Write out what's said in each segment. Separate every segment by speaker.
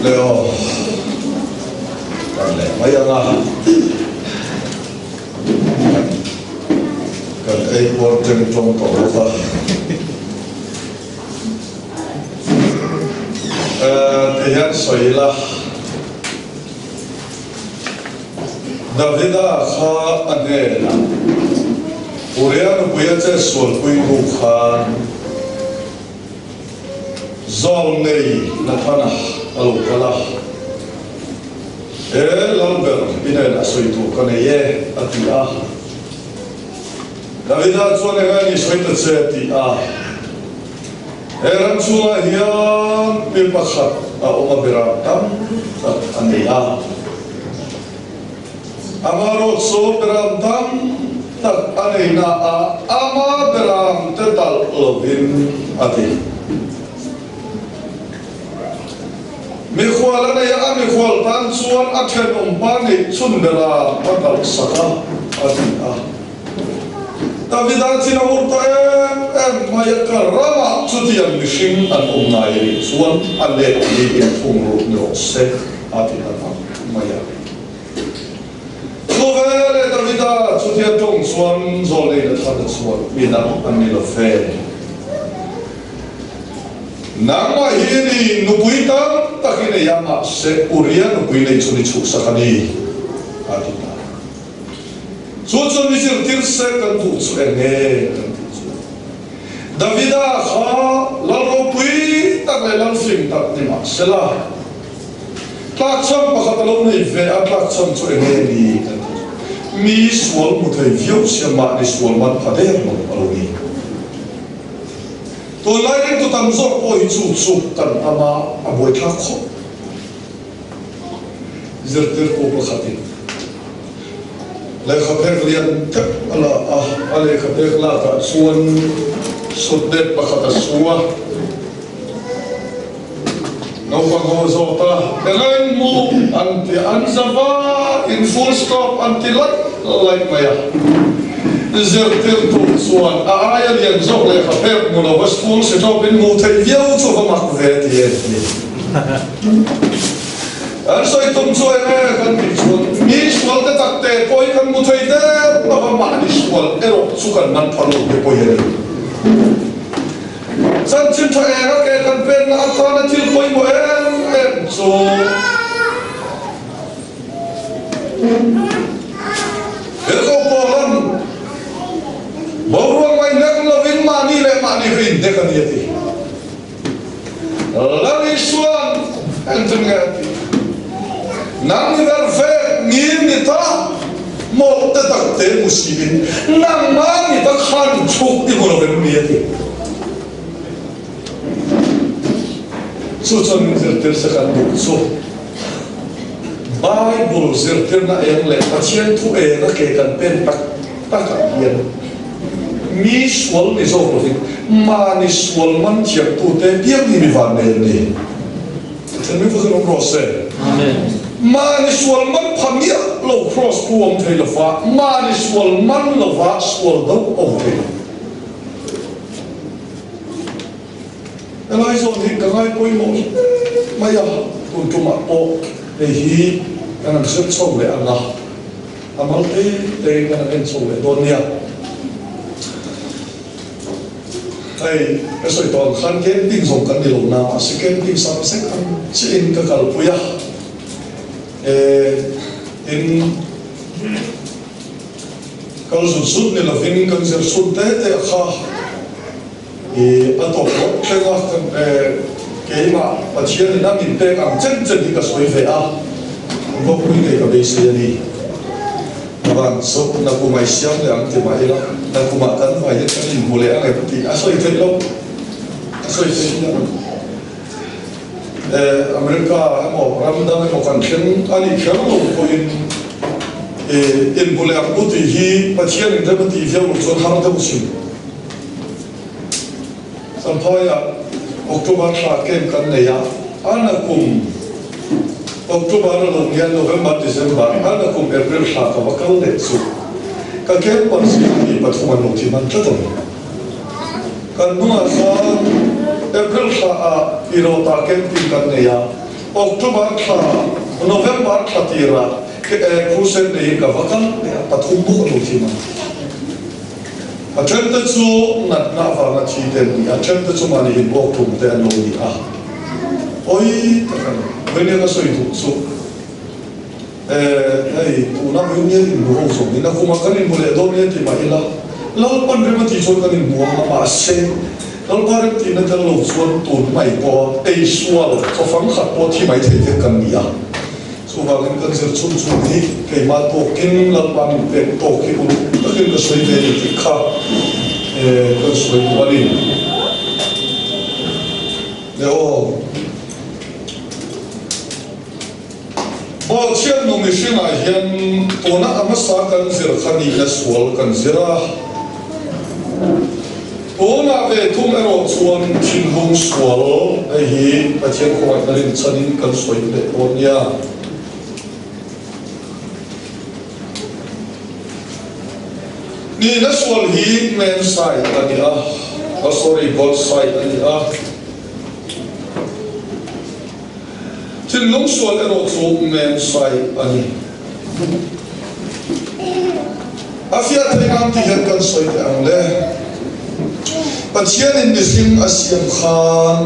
Speaker 1: Leo, kan le mai anga kan ai por jeng trong to ta tehan soila Davida kha anela Urian puya che sol pui ku khan zol nei na thana alo kala lalber ina soitu kane ye atia Davida chuan ngani soita che atia ram chunga hian mi pakhat a oma bera tam ania amaro so beram tam tak aneina ama beram tetal lovin ati mi khwala na ya mi khwal tan chuan a then pani chundera patal saka ati Davida china urta maya karama chutiam mishing an umnai chuan ale ni fungru no se ati maya Lovele Davida chutia tong chuan zole na thada chuan mina anila fe Nangma hini nupuita takine yama se uria nupuine chuni chuk sakani atita Chuchun misir tirse kan tu chu enge Davida kha lalo pui takle lal fling tak nima sela tak cham pakhatalo nei ve atak cham chu enge ni mi swal muthai view siama ni swal man phader mo aloni to lai tu tam zo po hi chu chu tan ama aboi tha kho zerter ko khatin lai khaper lian tak ala ale khaper la ta suan suddet pakhata suwa no pango zota dengan mu anti anzava in full stop anti like maya zerter tu suan ayat yang zok le khaper mu no was full stop in mu thai viau chu va mak ve ti ni an soi tum chu kan ti chu mi swal te tak te poi kan mu thai de ba ma ni swal ero chu kan man phalo te poi he san chin tha era ke kan pen na ta na til poi mo em so Eko polan Bawang may naglavin mani rin de kaniyati Lariswan Entun ngati Nang niverfe ngir nita Mo te takte musibin Nang ma nita khan chuk ikonovin niyati Suchan zerter sekan bukso Bible zerter na yang le pasien tu na ke kan pen tak yan mi swal ni zo profit ma ni swal man chiap tu te piak ni van ni ten mi fuzo rose amen ma ni swal man phamia lo cross puam thei lo fa ma ni swal man lo va swal do o thei elai zo ni ka ngai poi mo maya tu tu ma o hi anh làm rất sâu về Allah amal te kan en so le donia ai soi ton khan camping zong kan dilo na se camping sam se kan chin ka kal puya in kal sut ni la vin kan zer sut te kha atok ke ga kan ke ma pathian na min te am chen chen ka soi ve a bo ku ni ka be se ni Abang so na ku mai siam le ang te mai la na ku ma kan vai ye kan in bole ang ai pati asoi te lo asoi te ni Amerika mo ramdam mo kan chen ani kher lo ko in bole ang puti hi pathian in te pati fiam lo zon har te usim sampaya Oktober tha kem kan ne ya ana kum Oktober November December ana kum April tha ka wakal le su ka kem par si ni pathuman no thi man tlaton kan nunga sa April tha a iro ta kem tin kan ne ya Oktober tha November tha tira krusen ne ka wakal pathum bu no thi man a chanta chu nat na va na chi den ni a chanta chu mani in bok thum te an lo ni a oi ta kan when you so itu so hey tu na mo ni in bo so ni na kuma kan in bole do ni ti ma ila lal pan re ma ti so kan in bo ma se lal par ti na ta lo so tu mai po ei suwa lo so fang khat po ti mai the te kan ni a so va kan ser chum chum ni ke ma to kin lal pan pe to ki un ta kin ka soi ve ti kha ka soi wali le o Bol sian no mission a hian tona amasa kan zir khani na swal kan zira tona ve thum ero chuan thinlung swal a hi pathian khowai narin chanin kan soi le onia ni na swal hi men side ania sorry both side ania Tin long swal ero chu men sai ani afia te ngam ti han kan soi te ang le pathian in nisim asiam khan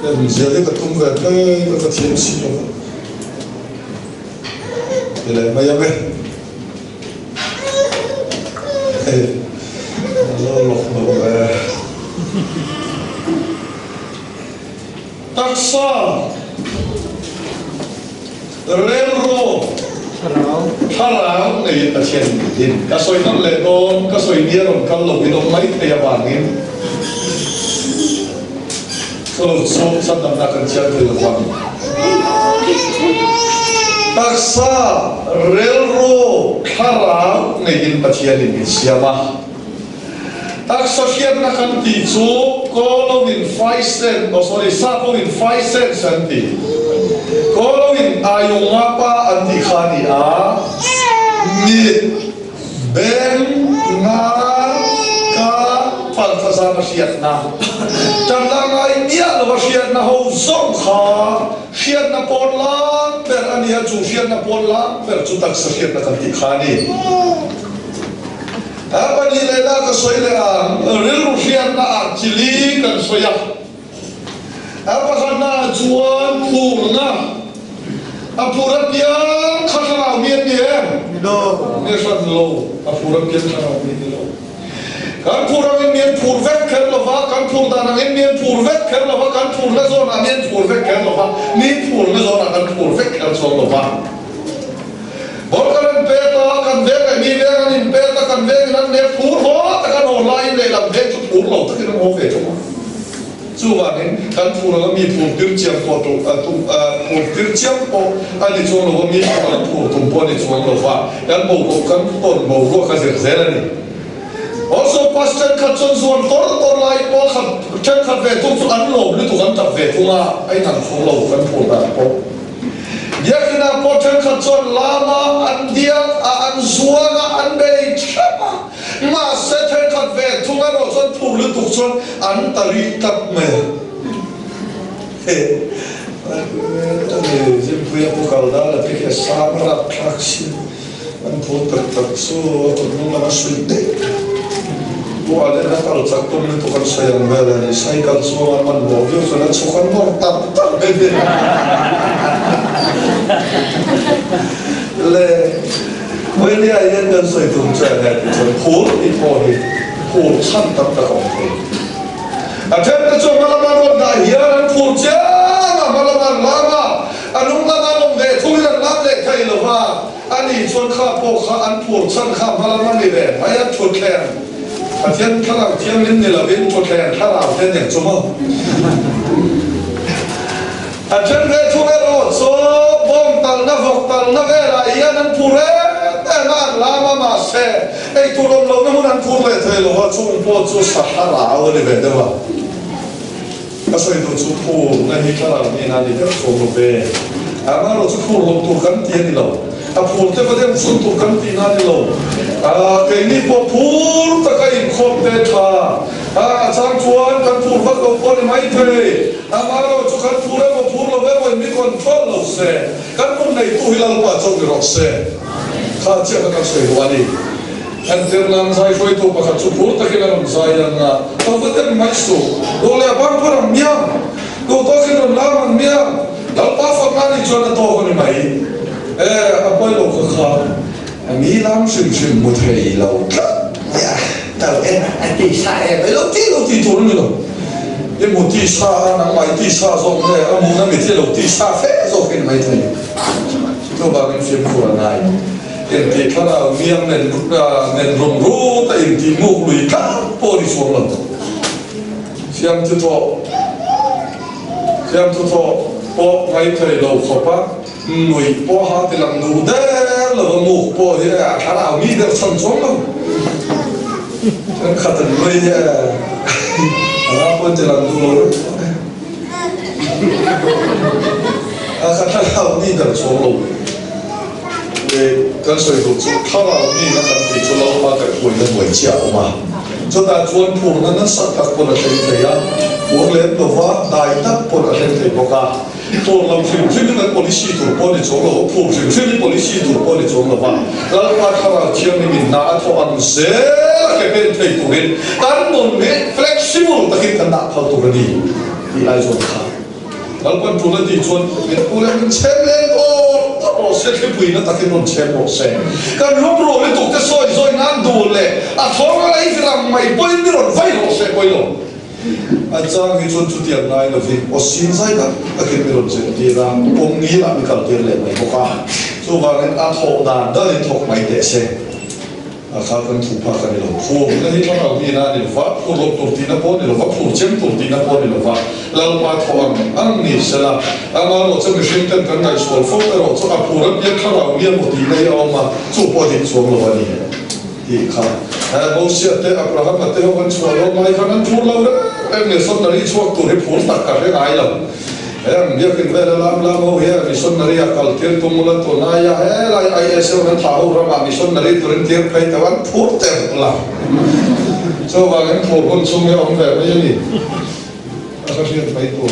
Speaker 1: den zele ka tum ga ka pathian si lo ele mayame Taksa Relro Harang Này ta chen din Ka soi nam le don Ka soi nia ron kan lo Idong mai te ya bangin So san nam na kan chen te lawang Taksa Relro Harang Này din pa chen din siama Taksa hian na kan ti chu Kolo in 5 cent Sapo in 5 cents anti Kolo in ayong apa anti khani a Ni Ben nga ka Paltasama siat na Tandang ay niya Lawa siat na ho zong kha Siat na pon lang Per aniya chu siat na pon lang Per chu taksa siat na kan ti khani Apa ni lela ka soi le ang ril rufian na chili kan soya. Apa kana juan pur na. Apurat dia khana miet dia. Do ne san lo. Apurat dia khana miet lo. Kan pura miet pur vet kan lo va kan pur da na miet pur vet kan lo va kan pur na zona miet pur vet kan lo va. Ni pur na zona kan pur vet kan so lo va. Bolkan peta kan vega ni vega ni peta kan vega nan ne pur ho ta kan online le lam veg chu pur lo ta kan ho ve chu chu wa nen kan pur lo mi pur tir chiam ko to pur tir chiam ko ani chu lo mi kan pur tum po ni chu lo fa kan bo ko kan ton bo ro ka zer zer ni also pastor kan chon zuan tor lai po khat chen khat ve tu an lo ni tu kan ta ve tu ma ai nan chu lo kan pur da po Yakina poten katson lama andia an zuana an bei chama ma seten kat ve tunga no son pulu tukson an tari tap me Jim punya pukal dah, tapi kita sangat taksi, man pun tertaksu, turun mana sulit. Buat ada kalau cakap itu kan sayang berani, saya kan semua man bobio, soalnya sukan mortar, beda. Le, ini ayat kan saya tu macam ni, pur sangat tak okey. Ajar tu malam-malam dah hiaran pur jam, malam-malam lama, anung lama deh, tulisan lama deh kaya lepas, ani cuan kapok, an pur san kap malam-malam ni deh, ayat cuan Atian kalau tiang ini lah, ben cuaca kalau tiang yang cuma. Atian gaya cuaca lo, so bom tal na gaya, iya nan pure, nan lama masih, turun lo namun nan pure tu lo, cuma po tu sahara awal beda lah. Asal itu cukup, nanti kalau ni nanti kan cukup be, amar cukup lo tu kan tiang ni lo. Apur te pada untuk kan tina ni lo, kini popur tak kain kop te tha, cang cuan kan pur vak lo pun mai te, amaro cukan pura popur lo bewa mi kontrol lo se, kan pun naik tu hilal pa cok dirok se, kaca kan se wali, anternan saya kau itu pakai cupur tak kena saya na, kau betul mai su, boleh abang pun miam, kau tak kena lama miam, lalu apa kan ni cuan tu kau ni mai. Apa lo kekal? Kami langsung mutai lo. Ya, tahu anti saya lo turun lo. Ini muti saya nak mai ti saya so ni, amu nak mesti lo ti saya fe so kan mai tu. Itu bagian film Quran ay. Ini kalau miam nen romro, tapi ini mukului kan polis orang lo. Siam tu po mai tu lo kopa. Nui po ha tilang nu der lo mu po dia kalau mi der song lo kan kata nui ya apa tilang nu lo kata kalau mi der song lo kan所以都kalau mi那kan ti lo pa ka ko le mo chia ma cho ta chuan phu na sak tak po na thei ya phu le to wa dai tak po na thei po kaตัวเราถึงที่นั่น policy ตัวปนิจงเราพูดถึงที่ policy ตัวปนิจงเราว่าแล้วว่าถ้าเราเที่ยวนี่มีน่าทอันเสียแค่เป็นไทยตัวเองการมองเนี่ย flexible ตะกี้กันหนักเท่าตัวนี้ที่ไอ้ส่วนขาแล้วคนตัวนั้นที่ชวนเป็นผู้เล่นเชมเล่นโอ้ถ้าเราเสียแค่ผู้นั้นตะกี้นนเชมเราเสียการล้มโรยตกจะซอยนั่นดูเลยท้องอะไรที่เราไม่ปล่อยนี่เราไฟเราเสียปล่อยเราอาจารย์ที่ชวนจุดเดียร์นายนะพี่โอ้สินใจกันตะกี้มีรถเสียดีนะองค์นี้ละมีการเดียร์เลยไม่บอกว่าส่วนวันนั้นทอกนานได้ทอกไม่เตะเสียข้ากันถูกพากันนี่หรอพูดนั่นที่เขาเอาดีนะนี่หรอว่าพูดลบตัวตีนับพอนี่หรอว่าพูดเชื่อมตัวตีนับพอนี่หรอว่าเรามาทอนอันนี้เสร็จละมาเราจะไม่เชื่อมกันในส่วนพวกเราจะเอาพูดแล้วยังเขาเอาเรียนหมดทีได้เอามาจู่พอดีส่วนเราวันนี้ที่ข้าโมเสสเตะอับราฮัมเตะเขาเป็นส่วนเราไม่ขนาดพูดเราเนี่ยมีส่วนนั้นช่วงตัวที่พูดตักกันได้ไงล่ะเดี๋ยวกินเวลาลำโอ้ยมีส่วนนั้นอยากกัลเทียนตุมุลตัวนายไอ้เสือมันท้าวเรามีส่วนนั้นตัวเทียนใครแต่วันพูดเต็มละเจ้าว่างั้นพูดคนสุ่มยังแบบไม่ใช่นี่ก็เชื่อไปตัว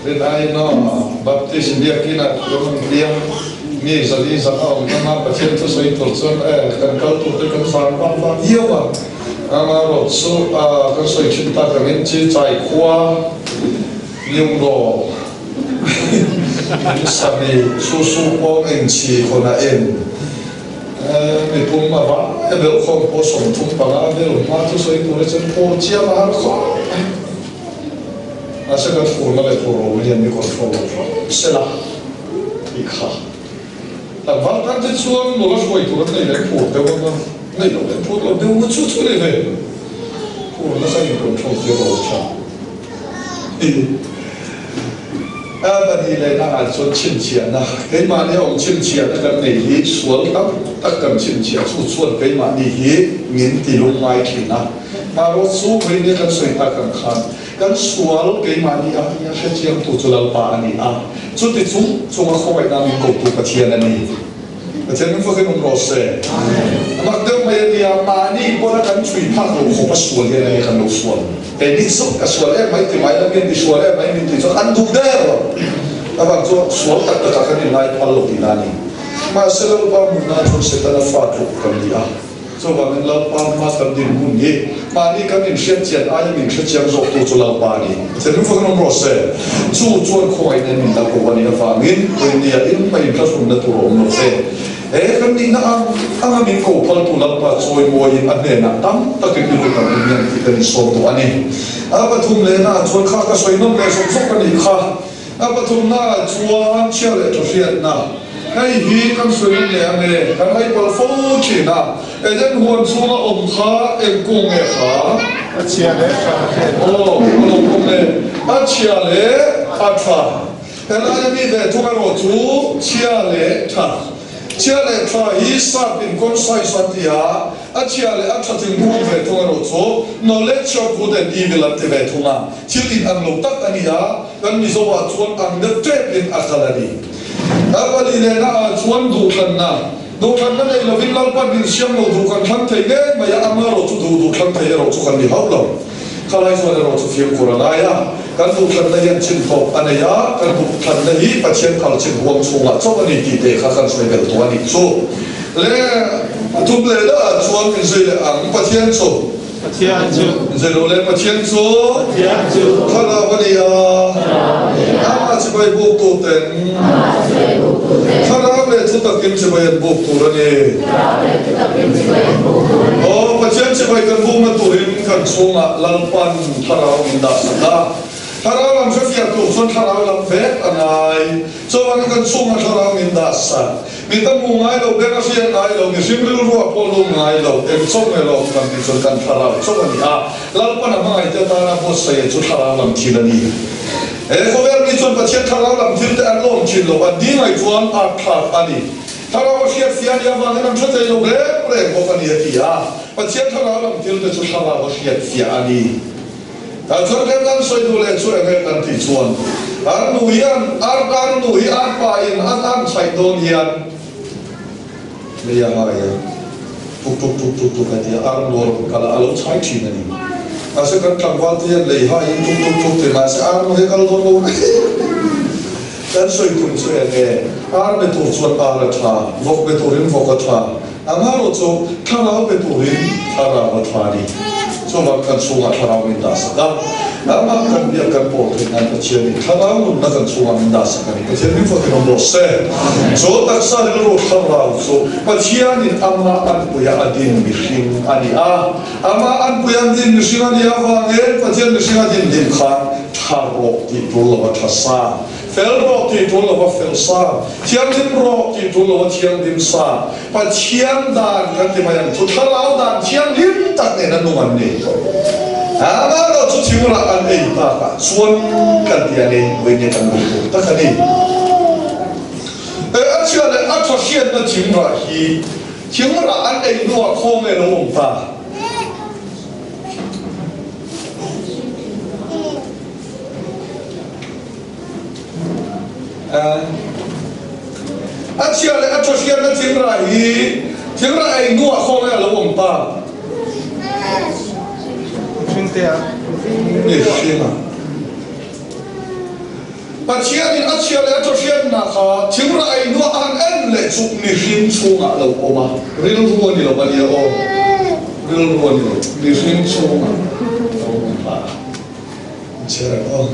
Speaker 1: เรื่องไอ้น้องบัพติศเดียกินะก็มันเดียงมีสัตว์สัตว์เอามันมาประเทศตัวสวยตัวส่วนกันเขาตัวกันฟังเยี่ยมอ่ะมารถสู้ก็สวยชินตากันเงินจีใจขวายุ่งรอสามีสู้ป้องเอ็นชีคนละเอ็นมีปุ่มมาว่าเบลคงผสมทุ่งปลาเบลมาตัวสวยตัวเล็กโปเจียมาหรออาศัยกันฝุ่นอะไรตัวเราเรียนมีคนฟังเสร็จละอีกค่ะแต่ว่าการที่ชวนเราช่วยตัวเราเนี่ยพูดแต่ว่าไม่เราพูดเราเดี๋ยวมันช่วยเลยพูดแล้วใครมีคนช่วยเยอะกว่าฉันบัดนี้เลยนะชวนชินเชียนะเกิดมาเนี่ยองชินเชียนะกันนี่สวนตั้งกันชินเชียชวนเกิดมานี่เงินตีลงไม้ขีนะมารถสู้ไปเนี่ยกันสวยตากันขันกันสวนเกิดมานี่แค่เชียงตัวจุลปานี่จุดที่จุงมาเข้าไปนั่งกบตัวกระเทียนนี่ Macam ni fakir nomrose. Mak dong dia mani pun akan cuci pak lo kau pasual dia akan lo sual. Ini sok kasual mai tu mai lagi di sual mai ni tu kan tu dah. Abang tu sual tak akan dinai palu dinani. Masa lepas muna tu setelah fatu kan dia. So bang lepas masa din bunyi mani kan ni siap siap ayam ni siap siap zok tu culau bani. Jadi fakir nomrose. Cuan kau ini ni tak kau ni fahmin. Ini dia ini mai kelas muna tu nomrose. Kan ni na ang amin ko pal tu lampa soy mo yin adne na tam takin dulu kan yan kita ni so tu ani apa tum le na chuan kha ka soy nom le so so kan ni kha apa tum na chuan chia le to fiat na ai hi kan soy le ame kan ai pal fo chi na den huan chu na om kha em kung e kha a chia le o kung le a chia le a tha ai ni de tu ka ro chu chia le tha chia le tha hi sa bin kon sai santia a chia le a tha ting bu ve thonga ro cho knowledge of good and evil at ve thonga chilin ang lo tak ania kan mi zo wa chuan ang de trap in akhalani abali le na chuan du kan na nei lo vin lal pa bin siam lo du kan thang thei ge ma ya amaro chu du thang thei ro chu kan ni hau lo khalai so ro chu fiam korana ya kan du kan na yan chin thop anaya kan du kan na hi pathian khal chin huam chunga chaw ani ti te kha kan soi bel to ani chu le tu ble da chuan min zai le ang pathian chu zai lo le pathian chu khala bani ya ama chi bai buk tu ten khala le chu takin chi bai buk tu rani o pathian chi bai kan bu ma tu rin kan chunga lalpan tharau inda sada Tharau so fiat tu son tharau lam vet anai so ang kan sunga tharau min dasa minta mungai lo beka fiat ai lo ni simril ro apolo ngai lo em so me lo kan ti son kan tharau so kan a lam pa na mai te ta na bos sai chu tharau lam thilani ko ver ni son pathian tharau lam thil te an lom chin lo an ding ai chuan a thak ani tharau fiat fiat ya wang nam thate lo re ko kan ya ti a pathian tharau lam thil te chu tharau fiat fiat ani Chuan kan soi du le chu enge kan ti chuan ar nu hian ar pa in an chai don hian le ya ha ya tuk ka ti ar lor kala alo chai thin ani ase kan tlangwal ti le ha in tuk te ma se ar nu he kal don lo kan soi tu chu enge ar be tu chuan ar tha vok be tu rin vok tha amaro chu tharau be tu rin tharau tha ni so kan sunga tharau min das da ama kan dia kan po kan pathian ni tharau na kan sunga min das kan pathian ni fo kan do se so tak sa ro tharau so pathian ni ama an puya adin mi hring ani a ama an puya din mi hring ani awa nge pathian ni hring adin din khan tharo ti tu lo thasa fel ro ti tu lo fel sa thiam dim ro ti tu lo thiam dim sa pathian dan kan ti mayan tu tharau dan thiam dim tak ne na nuan ni ama lo chu thiura an ei ta ka suan kan ti ani we ni kan bu ta ka ni a chia le a tho hian na thiura hi thiura an ei no kho me lo mong ta a chia le a tho hian na thiura hi thiura ei no kho me lo mong ta ni shima pathian in achia le athian na kha thimra ai no an en le chu ni hrin chunga lo oma ril ru ni lo bani o ril ru ni lo ni hrin chunga o pa chera o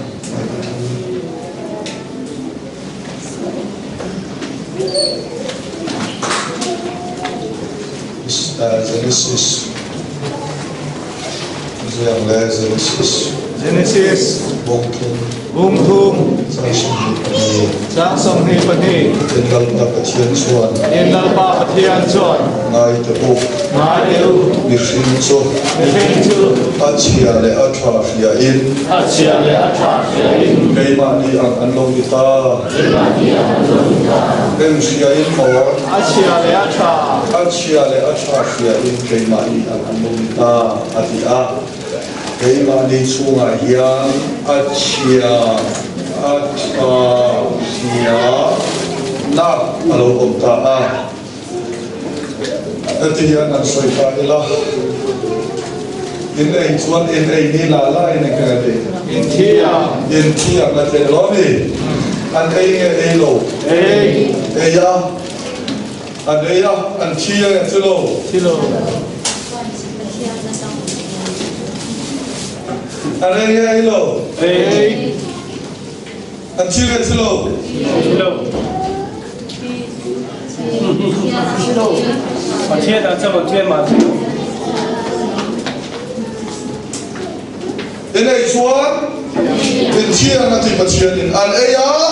Speaker 1: Genesis Genesis Bung thum Sa song hi pani Yen dal pa pathian chuan Ngai te bu Ni hring chu Achia le atha fia in Kei ma ni an lo ni ta Em fia in mo Achia le atha fia in kei ma ni an lo ni ta ati a Kei ma ni chunga hian achia atha fia na alo om ta a Nanti yang nak soi kailah. Ini tuan ini lala ini kena deh. Ini yang nak terlalu ni. An ini lo. Ya. An ya. An yang terlalu. An ini lo. An yang terlalu.
Speaker 2: Mà thiên là cho một thiên mà
Speaker 1: đến đây xuống đến chia là thì mà chia đến ăn ấy á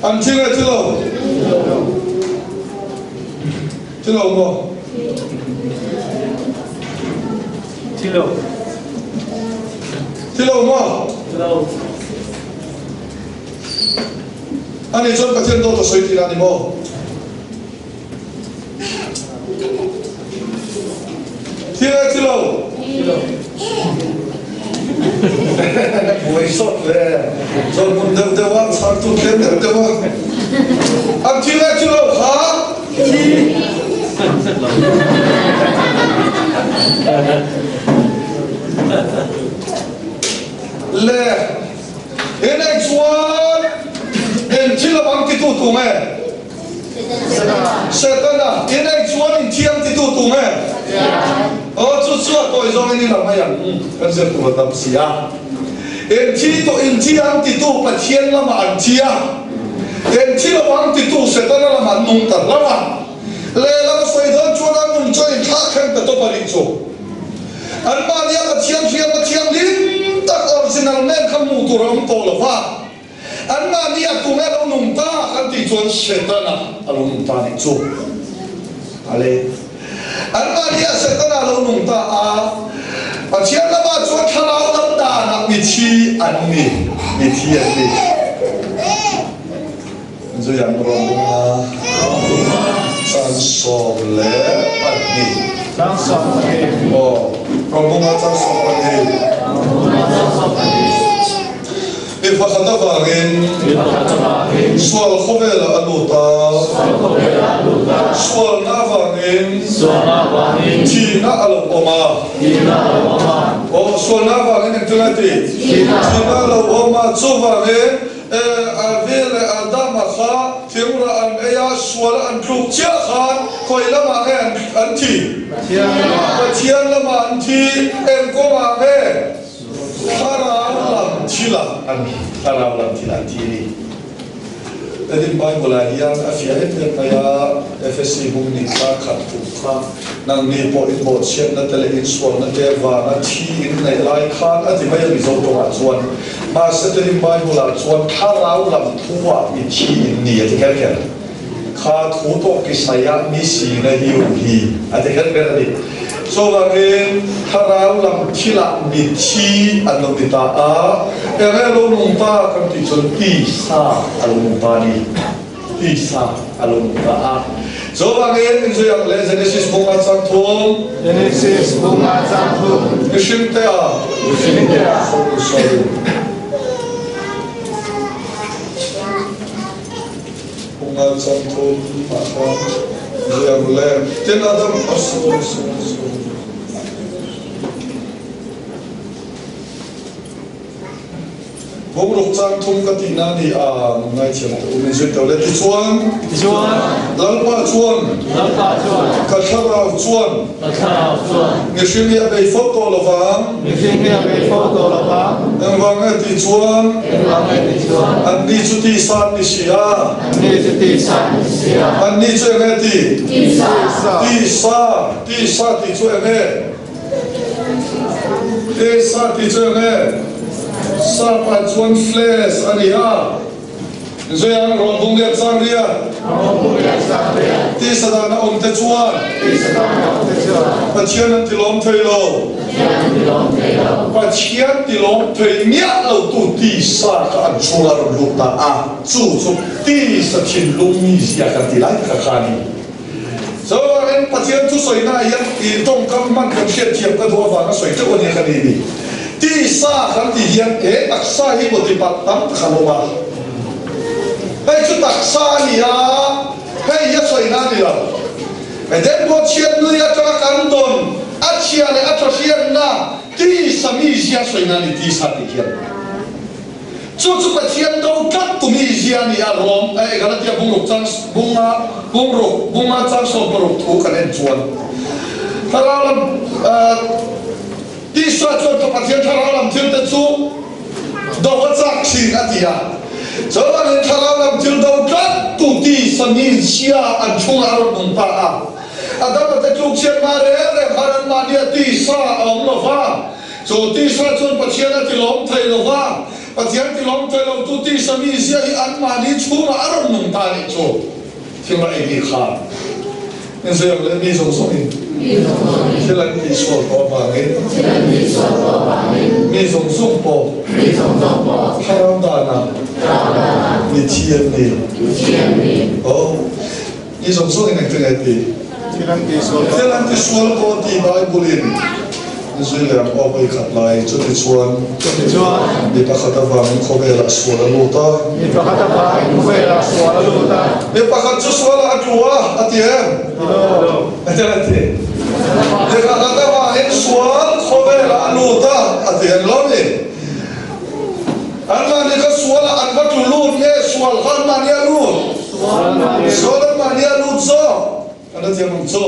Speaker 1: ăn chia là chưa lâu không chưa lâu không anh ấy chọn cái thiên đâu có suy thì là gì mà thiên là chưa lâu buổi sốt về rồi một đêm qua sáng tu đêm qua anh thiên là chưa lâu hả lẹ hiện nay chuan hiện chỉ là bằng cái tu tu nghe Satan à hiện nay chuan hiện chiang cái tu tu nghe chút tôi do anh làm hay anh sẽ của tập xí à hiện chỉ to hiện chiang cái tu mà chiang là mà anh chia hiện chỉ là bằng cái tu Satan là mà nung tận lắm à lẽ là phải đơn chuan anh nung chơi khác hơn cái tu bari chu anh mà đi là chiang lính tất original men không mua tu rong to là pha anh mà đi tu men ông nung ta anh thì chuan Satan à ông nung ta đi chu ale anh mà đi Satan à ông nung ta à và chiang là mà chuan thằng nào đâm đà nặng bị chi anh bị chi anh đi rồi anh rong sang song lẽ anh đi
Speaker 2: sang song lẽ
Speaker 1: rong sang song lẽ if I had a bargain, swallow Hovela Aluta, swallow Navangin, Tina Aloma, or swallow Navangin and Tunati, Tina Aloma, Zovane, Avile Adamaha, Timura and Aya, swallow and Klukchahan, Koilama and Tea, Tianlama and Tea, and Goma. Haralam tila an haralam tila tiri. Jadi Bible yang afiat yang kaya FSC bumi tak katuka nang ni po import siap na tele inswal na teva na ti in na lai khan ati mai result to atsuan. Masa tadi Bible atsuan haralam tua iti ni ati kan. Khat huto kisaya misi na hiuhi ati kan ni. So bangin harau lam chila bichi anu kita a elo numpa kan ti chon isa alumpa ni isa alumpa a so bangin so yang le Genesis bunga santum Ushinte a sorry bunga santum maka yang le tenadam sorry bố lục trang thung cái tin này à ngay chiều mình duyệt đầu lên thì chuan lăng ba chuan cả thao chuan người sinh ra đây photo là vàng em vàng ấy thì chuan anh đi chú ti san đi xia anh đi chú em ti sa thì chú em ti chú em Sapa chuan flesh ania zoyang rombung ya sangria ti sadana omte chuan pachian tilom thailo pachian tilom thai nya lo tu ti sa ka chula luta a chu ti sa chin lumi sia ka tilai ka khani so en pachian chu soina yan i tong kam man kan shet chiap ka do wa ka soi te oni ka ni ti sa kan ti hian taksa hi bo ti pat tam khaloma hei chu taksa ni a hei ya soi na ni la ไอ้เด็กบอเชียนเลยอาจจะกันตนอาเชียเลยอาจจะเชียนนะที่สามีเชียสวยงามที่สัตย์เขียนจู่ๆก็เชียนเรากัดตุมีเชียนี่อารมณ์ไอ้กระเทียมบุ้งรุกจังบุ้งมาจังสอบรุกถูกกันเองชวนถ้าเราที่สวนตัวปัจจัยถ้าเราลำถึงจะจู่ดอกจักสิ่งอันเดียฉะนั้นถ้าเราลำถึงดอกกัดตุที่สามีเชียอันชุ่มอารมณ์ตาอาดับแต่จุกเชียนมาเรื่อยๆฮารันมาเนี่ยที่สาองโลฟ้าส่วนที่สาจนปัจจัยที่ล้มไทยโลฟ้าปัจจัยที่ล้มไทยเราตุที่สามีเชียอันมาเนี่ยชุ่มอารมณ์ตาเนี่ยจู่ที่เราเองขาดนี่เสียงเลยมีสงสัยที่เรามีส่วนต่อมาเองมีสงสัยปอให้เราด่านะมีเทียนนี่โอ้มีสงสัยในตัวเองดีที่เรามีส่วนก็ที่ไบเบิลนี่ส่วนเรื่องเอาไปขัดลายจุดที่ส่วนมีปะขัดวางขบเวลาส่วนละลูตามีปะขัดจุดส่วนละอัจฉริยะอัติเอ็มอาจารย์ที่มีปะขัดวางส่วนขบเวลาลูตาอัติเอ็มล้อมเลยอันนั้นก็ส่วนละอันวัตถุลูดเนี่ยส่วนขันมันเนี่ยลูดส่วนมันเนี่ยลูดซ้ออันนั้นจะมันซ้อ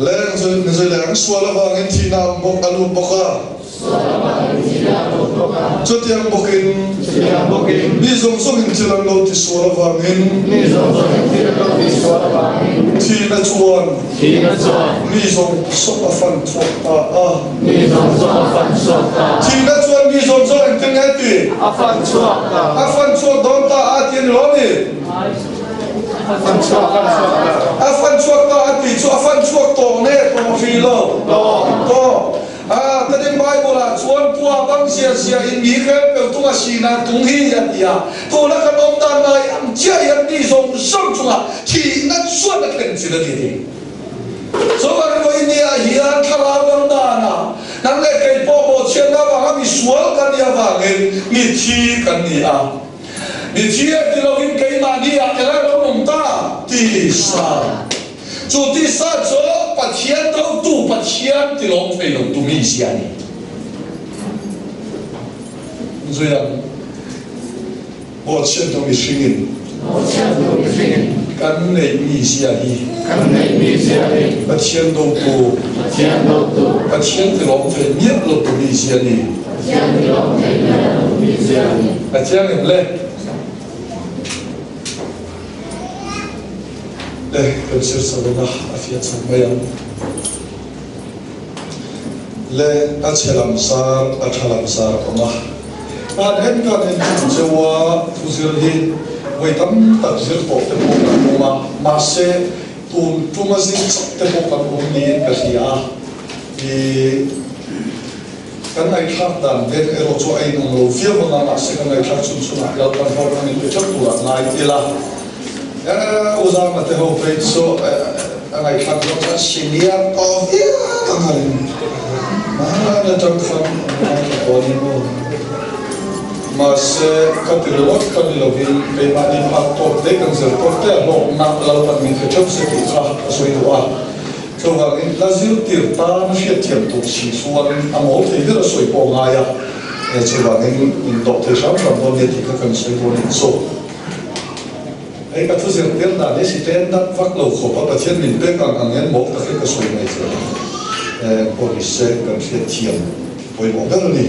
Speaker 1: เรื่องนี้เรื่องส่วนละว่าเงินที่น้ำบกอลูบกะจุดยังบกินมีสงส่งที่เราโน้ตที่ส่วนละว่าเงินที่นัดชวนมีสงส่งฟันทวตาที่นัดชวนมีสงส่งถึงไงตีฟันทวดอนตาอาทิตย์ล้อนี่afan chuak ta ati chu afan chuak to ne to filo to tadi bible la chuan pua bang sia in mi khe pe tu a sina tung hi ya dia to la ka dom ta nai am chia ya ni song song chunga thi na chuan na ken chi da ni so ba ko ni a hiya thala bang da na nang le kai po bo chen na ba mi sual kan ya ba ngen mi thi kan ni aมีเชียร์ที่เราเห็นใครมาดีอะไรเราหนุ่มตาที่สาจุดที่สาโจปัจเจียนเราตู้ปัจเจียนที่เราไปเราตู้มีเชียร์นี่ส่วนปัจเจียนเรามีสิ่งกันในมีเชียร์นี่ปัจเจียนเราตู้ปัจเจียนที่เราไปเนี่ยเราตู้มีเชียร์นี่ปัจเจียนเลยkan sirsaluna afiyat sambayam le achelam sar oma hen kan hen chewa fuzil hi waitam tak zir po te po kan oma mase tun tumazin te po kan omni ka hiya i kan ai thak dan den ero cho ai nong lo fia bona na se kan ai thak chun chuna yal kan hor kan ni chak tu la nai ila uza mate ho pe so angai khang lo cha sinia to angai ma na tam kham ko ni mo ma se katilot kanilovin pe ma ni pa to de kan zer to te no na la ta mi ke chop se ki kha so i wa so ga in la zil tir ta na fiat tiam to si suan amo te de so i po nga ya e che wa in do te sham sham do ne ti ka kan so i bo ni soไอ้กระทุ้งเสียงเปลี่ยนด่านนี้สิเต้นนัดฟักโลขบประเทศมินเป็นการอังเงินหมกตะเคียนกระสวยไม่เจอโพลิเซกันเทียเทียมไปหมดแล้วนี่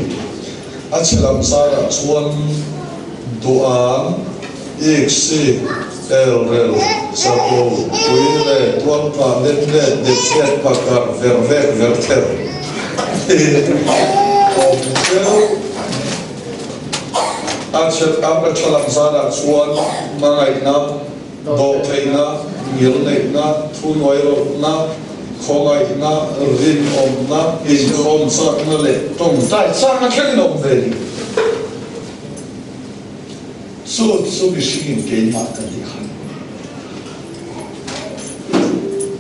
Speaker 1: อาเชลัมซาระชวนดูอ่านอีกสิเอลเรลสะโพคุยเล่ทวนปาเล่นเล่เด็กเด็กปากการเวรเวกเวรเทลอาเชลัมซาระชวนมาไงนะโดเทนะมิลเนนะทุนไวโรนะขอไงนะรินอมนะอินคอมสักนั่นแหละตรงใจสร้างนักเล่นอมเวรีสู้มิชินเก่งมากกันดีครับ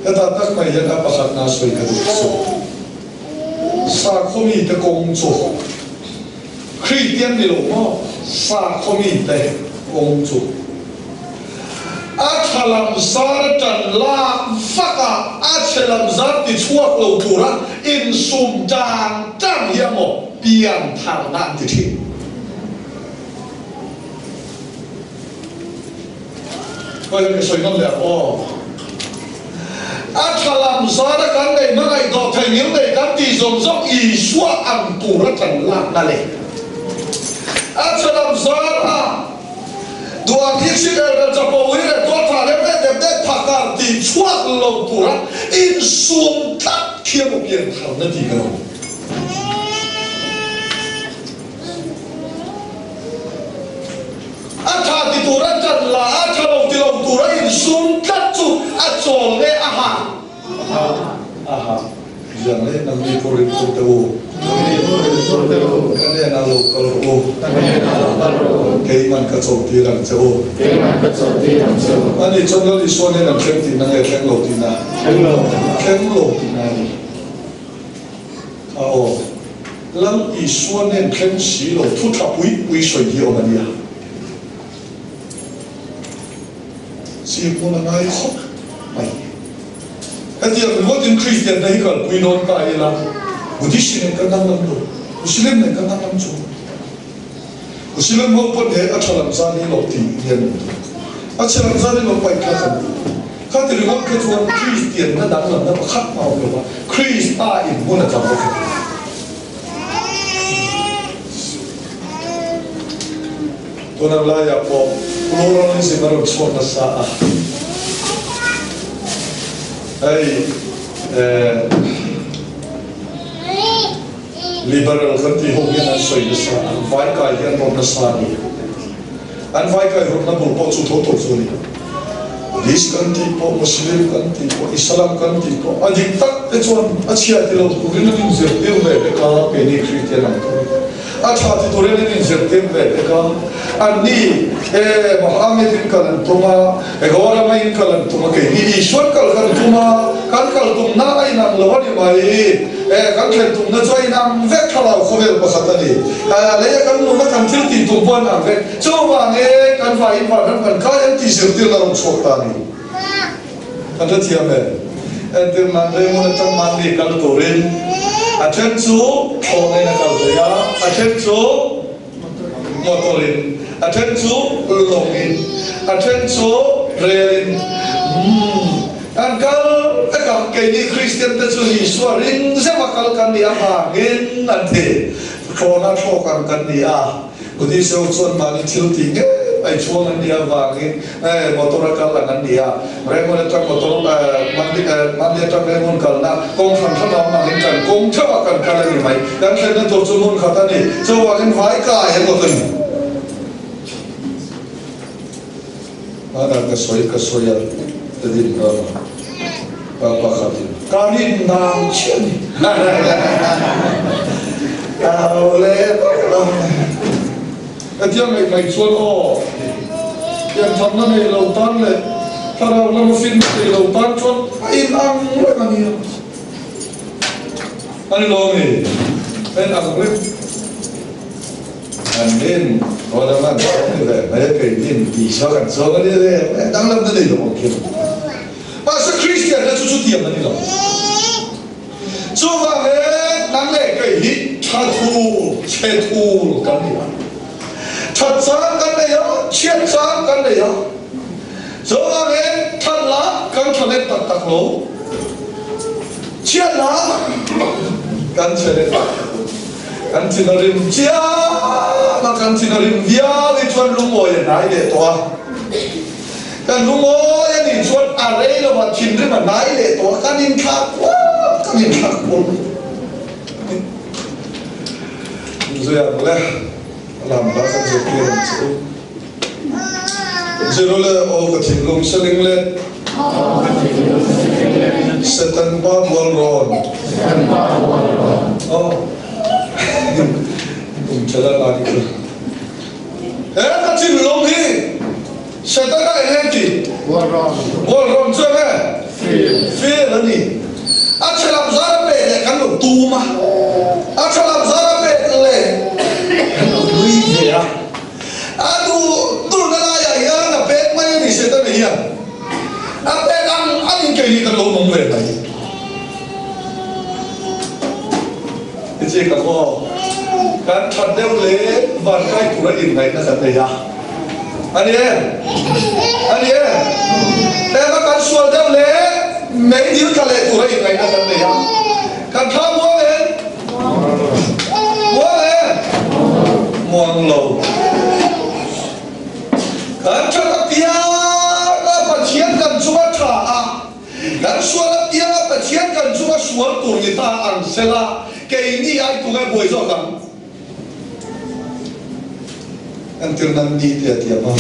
Speaker 1: แต่ถ้าตักไม่ยันอัปขัดน่าสวยกันดีสุดสาคมีตะกงจุคริสเตียนนี่หรอสาคมีตะกงจุอาท thalam zar tan la faka achelam zar ti chuak lo tura in sum jang jang hiamo pian thang nan ti thi coi cái soi nó đẹp ô thalam zar kan nei ma ngai do thai miếng nei kan ti zom zok i shua am tura tan la na le thalam zar Dua kisi ada capawi ada kota ada ada pakar di cuak lautura in sumtat kia mungkin hal nanti kalau. Ada di turan janlah ada lautura in sumtat tu acol le aha. Jangan le nanti korin kotawu. Kaya nalo kalau kaiman kacau tirang jauh. Ani contoh di sana yang kenti nang yang lautina. Lautina ni. Oh, lang di sana yang kenti lo tu tak pui soi dia orang dia. Siapa nak ngai kok? Mai. Hadiah bukan Kristen dah ikut pui non kaya lah. Buddhist ni kan nang tu, Muslim ni kan nang tu. Muslim mau pun dia achalam zani lokti dia ni. Achalam zani lok baik kan. Kata dia mau ketuan Kristen na nang nang kat mau ke apa? Krista in mana jawab ke? Tuan Allah po, orang ni sebenarnya suara sah. Liberal country hogian an soi nasa an vai kai hian ron nasa ni an vai kai ron na bul po chu tho chu ni Buddhist country po Muslim country po Islam country po adik tak te chuan a chia ti lo ku rin ning zer te ve ka pe ni Christian an a cha ti to ren ning zer te ve ka an ni Muhammad in kalan tuma gora mai in kalan tuma ke ni ishwar kalan tuma kan kal tum na ai nam lo ni mai kan khen tum na choi nam vek khala khovel pakhatani le kan nu na kan thil ti tum pon am vek chowa nge kan vai in va kan ka yan ti sir ti la ro chok ta ni kan ta thiam me en te man le mo na tam man ni kal to rin a chen chu tho nei na kal ya a chen chu motorin a chen chu longin a chen chu relin an kal kam ke ni Christian te chu hi swaring se makal kan ni ama ngin an the khona thokan kan ni a kudi so chon ma ni thil ti nge ai chuang an ni awa ngin motor kal an ni a remon ta motor man ta remon kal na kong phan tha ma ngin kan kong thawa kan kal ni mai kan khen na to chu mun khata ni so wa ngin vai ka he ko kan ada ka soi ya tadin ka apa khatir kali nang chen ole atiang mai chuan o yang thamna nei lo tan le tarau lam fin nei lo tan chuan in ang le mani ani lo ni en ang le an den ora man ni le mai ke din di so kan so ni le dang lam nei lo ke Masa Christian na cucu tiam na nila. Coba nang le kai hi chatu chetu kan nila. Chatsa kan le yo, chetsa kan le yo. Coba thala kan thale tak tak lo. Chetla kan chele tak. Kan tinarim chia, kan tinarim dia le chuan lungo ya nai le toa. Kan lungo ya ni chuan arei lo ma thin ri ma nai le to kan in khak pon zoya le lam ba sa je kle chu zero le o ka thin lum seling le setan ba bol ron oh chala la ni ka thin lum hi setan ka energy bol ron chu le fear ni achalam zara pe le kan lo tu ma achalam zara pe le kan lo lui ya adu tu na la ya ya na pe mai ni setan ni ya về này cái gì cả cô kan thật đeo lệ và cái của in này nó thật đấy à anh em đây mà kan xuân đeo lệ mấy điều cái lệ của in này nó thật đấy à kan tham mua lên muang lâu kan cho nó tia nó phát triển cần chúa thả kan xuân nó tia nó phát triển cần chúa xuân của người ta ăn xe la cái này ai cũng cái buổi rồi kan anh tưởng năng đi tiệt tiệt mà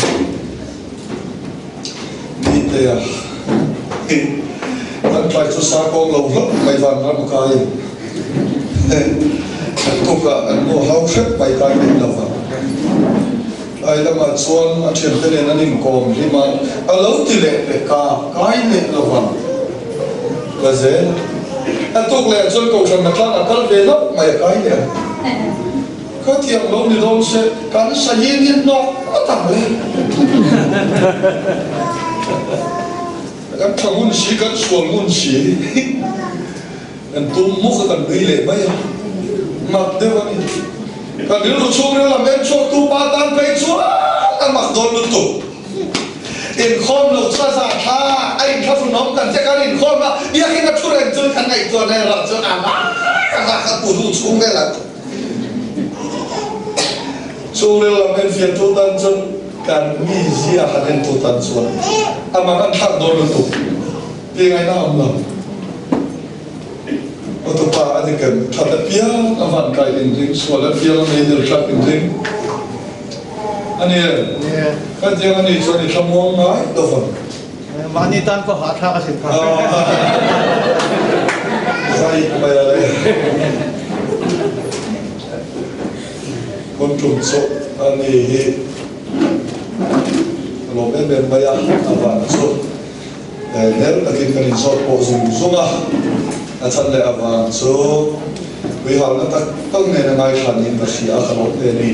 Speaker 1: đi tiệt anh phải cho sa con lâu lắm mày van ra một cái anh cũng cả anh mua hao phép mày cái này đâu vậy ai là mà xuân anh chuyển cái này anh đi cùng đi mà anh lâu thì lệ về cả cái này đâu vậy là dễ anh tục lệ xuân cầu thần mà là cái về lắm mày cái này có tiếng lâu thì đâu sẽ cắn sa yên nó tặng lên cái thằng muốn xí cái xuồng muốn xí anh tôm múc cái cần đi lệ mấy mặc đấy vậy cái điều đó chung là làm em cho tu ba tan cây chúa anh mặc đồ lụt tụ in khom lục sa sa tha anh khắp phụ nóng cần chắc cái in khom là bây giờ khi nó出来chơi thằng nàyตัวnày là chơi à cái phụ lục chung đây là chung là em phiền tu tan chân cần mi gì à hắn tu tan xuân anh mà anh thằng đồ lụt tụ thì ngày nào cũng làm untuk pak ada kan kata pia avan kai indring soalan pia kami del trap indring ani kan jangan ni so ni kamu ngai dovan
Speaker 2: Manitan ko hatha kasi pa.
Speaker 1: Sai bayar kontum so ani lo ben bayar avan so del lakin kan so po zunga anh lệ vào số vì họ nó tất này là ngay khẩn in và xia khẩn ổn đề đi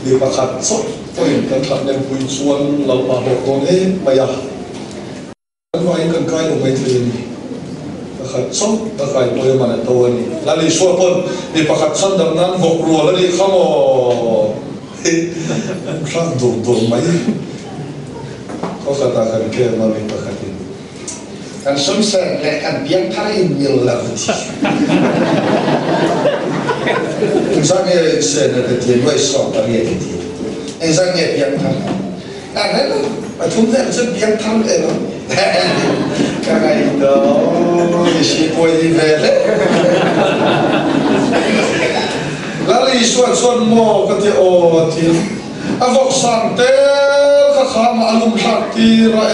Speaker 1: đi mà khẩn sốt tôi cần khẩn đem quy xuân lâu mà hộ con ấy bây giờ anh nói cần cái của mấy thuyền khẩn sốt và cái tôi mà là tôi là đi xua quân đi mà khẩn sân đầm nan vội rùa là đi không sang dùng mấy có khẩn ta khẩn kia mà mình phải khẩn kan sumser le kan biang thain mil la ti zang se na de ti noi so ta ye ti en zang ye biang than an ne ma thum zen se biang than e no ka ngai do ni si poi di ve le la li suan mo ka ti o ti avok san te ka kham alum thak ti ra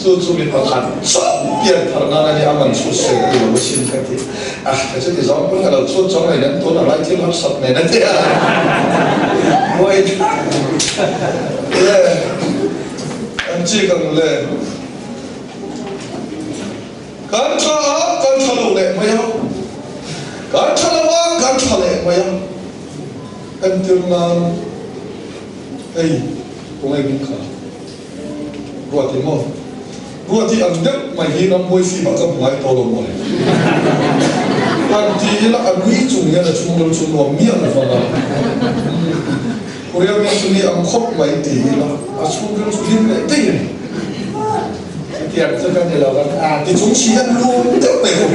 Speaker 1: chú bị bắt khát sốt biển thằng nào này ăn suốt sẽ điều mới xin cái gì à cái chuyện thì giống cũng là đầu suốt trong này đến tôi là lại thêm hấp sập này đấy chứ vậy anh chỉ cần lên cần cho lục lệ mấy không cần cho lệ mấy không em tưởng là đây cũng anh cũng khá gọi thì một gua ti ang dek mai hi nam moi si ba ka mai to lo moi an ti la an wi chung ya la chung lo chung lo mi an fa la korea mi chung ni am khop mai ti la a chung lo chung lim le ti ti an sa ka ni la kan a ti chung si an lu de mai ko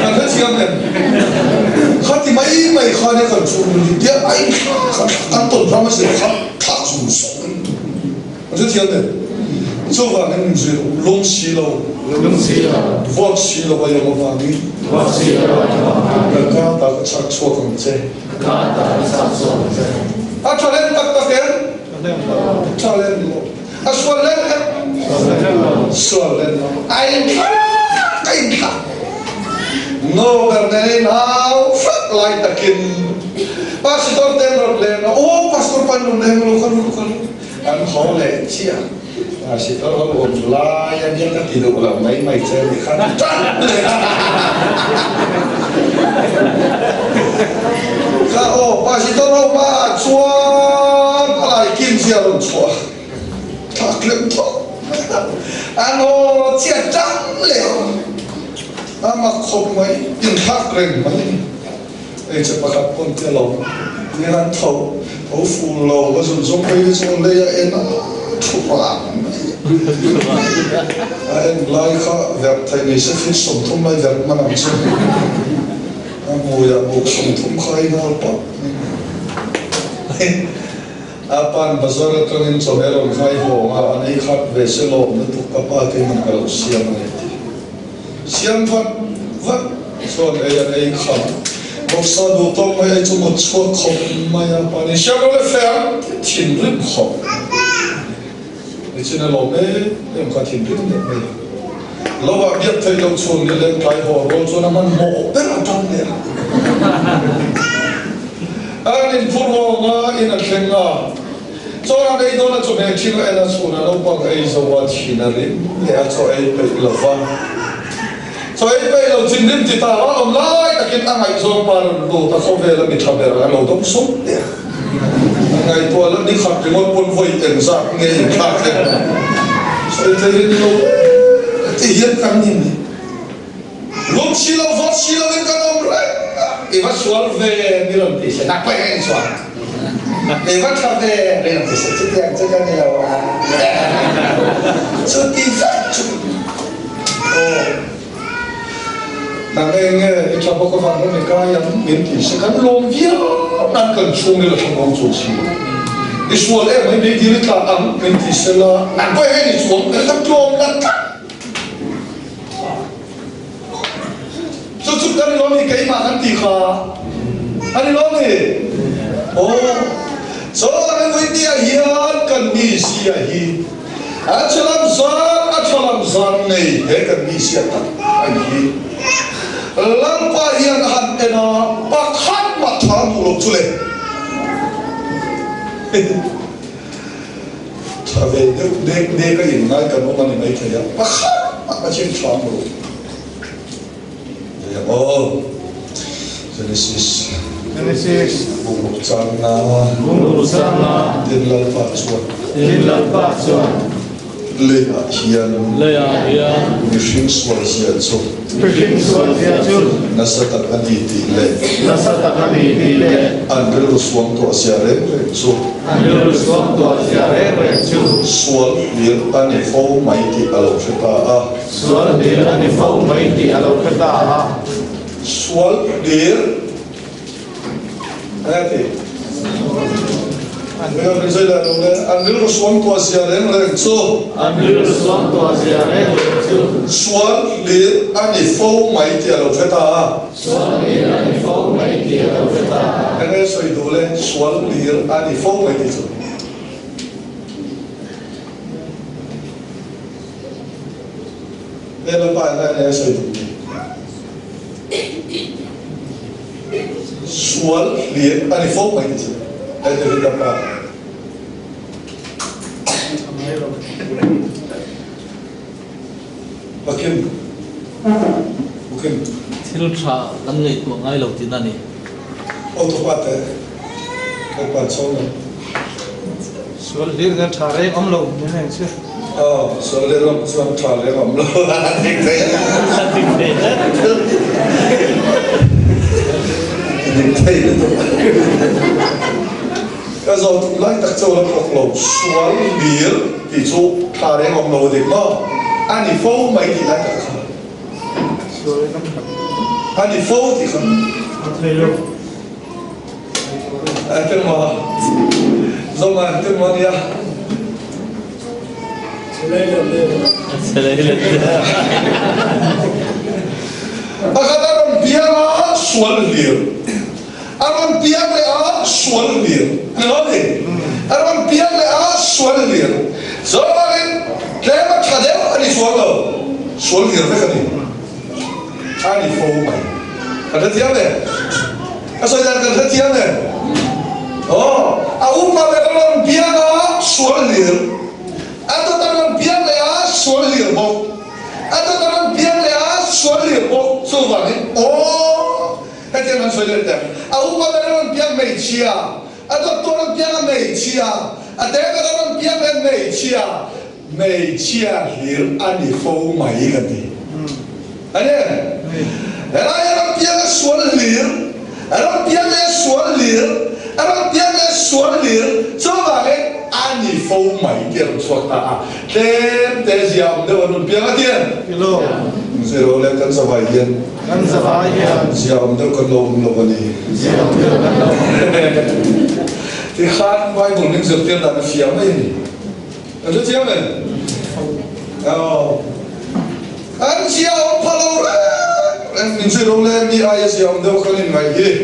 Speaker 1: an ta si am ne kha ti mai kha ne kan chung lo ti ai an ton ra ma se kha tha chung so an ta ti an ne做法能是弄死了，放死了，我有冇法子？大家打个差错咁啫。啊，出嚟得嘅，出嚟冇。啊，出嚟哎呀，no 嘅你嗱，發來得見。Pastor tenor le, oh pastor panu le, lukan, an hole cia. Pastor kalau lah yang dia tak tidur kalau main cari kan. Kau pastor apa cuan, alai kim siapa cuan, tak kelihatan. ano chia trắng lẹo mà không mấy tiền thác rèn mấy ấy chỉ bắt con tiền lâu nên ăn thầu phù lâu cái dùng dùng cái dùng lấy em chụp vào em lại khá việc thầy này sẽ fit sống thông lại việc mà làm sao ngồi à buộc sống thông khai nào đó apan bazar tangin chomeron khai ho nga ani khat ve selo na tu kapa te man kalo siam ne siam phat va son ei kham boksa do to mai ai chu mo chho khom mai apani siam le fer thin rim khom ni china lo me em kha thin rim ne me lo wa biat thai lo chun le le kai ho ro chu na man mo pe ra tang ne anin purwo nga ina khenga chora dei dona chome thila ena suna no pang ei zowa thina ri le a cho ei pe lova cho ei pe lo chin dim ti ta la om lai takin angai zo par do ta kho ve la mi thaber la lo dom sum te angai to la ni khat ri mo pon voi en za nge in kha khe so ei te ri lo ti yen kan ni lom silo vot silo en kan om re Eva sual ve miron tise nak pa en sual. Eva thave miron tise chitiang chagan ya wa. Chuti chu. Oh. Nang enge ithabo ko van ne ka yang min tise kan lom via nan kan chung le thong chu chi. Isual e mai be dir ta am min tise la nan pa en sual kan klom la ta. Chup kan lo ni kai ma kan ti kha ani lo ni oh so an noi ti a hian kan mi si a hi a chalam zan nei he kan mi si a ta ai hi lam pa hian han ena pa khat ma tha mu lo chule cha ve de ka in ngai kan mo mani mai thaya pa khat ma chen tha mu oh Genesis bung sana din lal pa chuan le hian mishing swal sia chu nasatak ani ti le andrel swam to sia re chu swal lir ani fo mai ti alo feta a swal lir ate Andrel Rizal Andrel swam to sia re chu swal lir ani fo mai ti alo feta a ene soi dole swal lir ani fo mai ti chu ela pa ene soi dole swal lir ani fo mai ti chu ene vida pa Bukan
Speaker 3: thil tha an ngei tu ngai lo tin ani
Speaker 1: otopat kapan sona
Speaker 2: sual dir gan thare om lo ne ne che
Speaker 1: so le rom chuan tha le rom lo tik te ka zo lai tak chaw la khok lo sual lir ti chu tha le rom lo dik ma ani fo mai ti la ka
Speaker 2: sual nam
Speaker 1: ani fo ti khan
Speaker 2: thai lo
Speaker 1: atel ma zoma atel ma ya Akadaram biara sual lir, aram biara sual lir, ngerti? Aram biara sual lir. Soalnya lewat kadang ada sual lir mereka ni, ada formal. Ada tiada, asal jangan ada tiada. Oh, aku malam biara sual lir. Atau tangan biar lea sualir bok, atau tangan biar lea sualir bok, coba ni. Oh, itu yang saya lihat. Aku pada biar mecia, atau tangan biar mecia, ada tangan biar mecia. mày chia hiểu anh phô mày cái gì anh em nó tiếng xuân hiểu nó tiếng xuân hiểu nó tiếng xuân hiểu cho vậy anh phô mày cái xuân thế gì ông đâu nó tiếng cái tiền zero lên kan sa vai hian ziam đâu kan lo ani thì khan vai bung ning zirtir da na fiam mai ni anh thấy chưa này anh ziam phalo anh mình zero lên đi ai ziam đâu kan in ngai hi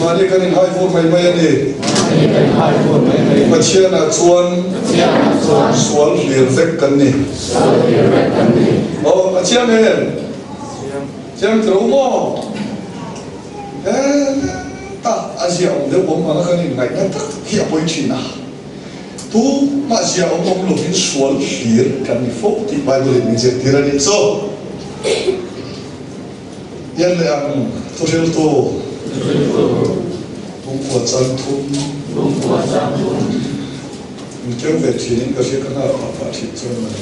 Speaker 1: mà đi kan in hai phút mai mai ani mà chia là xuân liền vết cần nè chia này chia trâu mò Asia ông đều bom mà nó cái này ngày nay tất hiện bồi chuyện à tu mà Asia ông lúc đến xuân liền cần đi phúc thì bài bồi mình sẽ đi ra đi so yên là anh tôi sẽ tu bông quả trắng thun mình kéo về thì những cái cái nào phát triển cho mình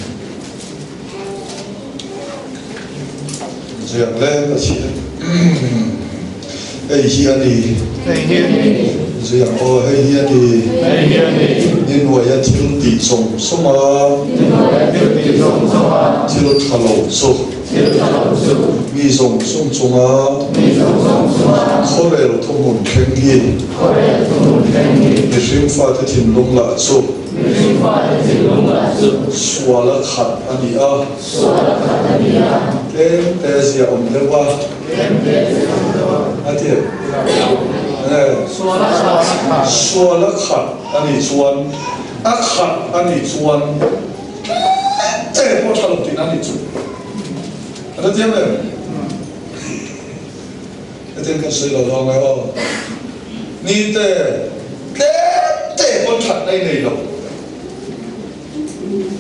Speaker 1: riêng lên là chỉ ấy hiền đi riêng ấy hiền đi nên nuôi ăn thiếu tỷ trọng số mà thiếu thà lâu số mi song song chunga khore ro thomun khengi mishim fa ta thin lung la chu swala khat ani a te zia om lewa ati swala khat ani chuan a khat ani chuan te po thalo tin ani chu anh thấy không? Cái tên cái sự là do ngay không? Nhìn tệ con thật đây này đâu?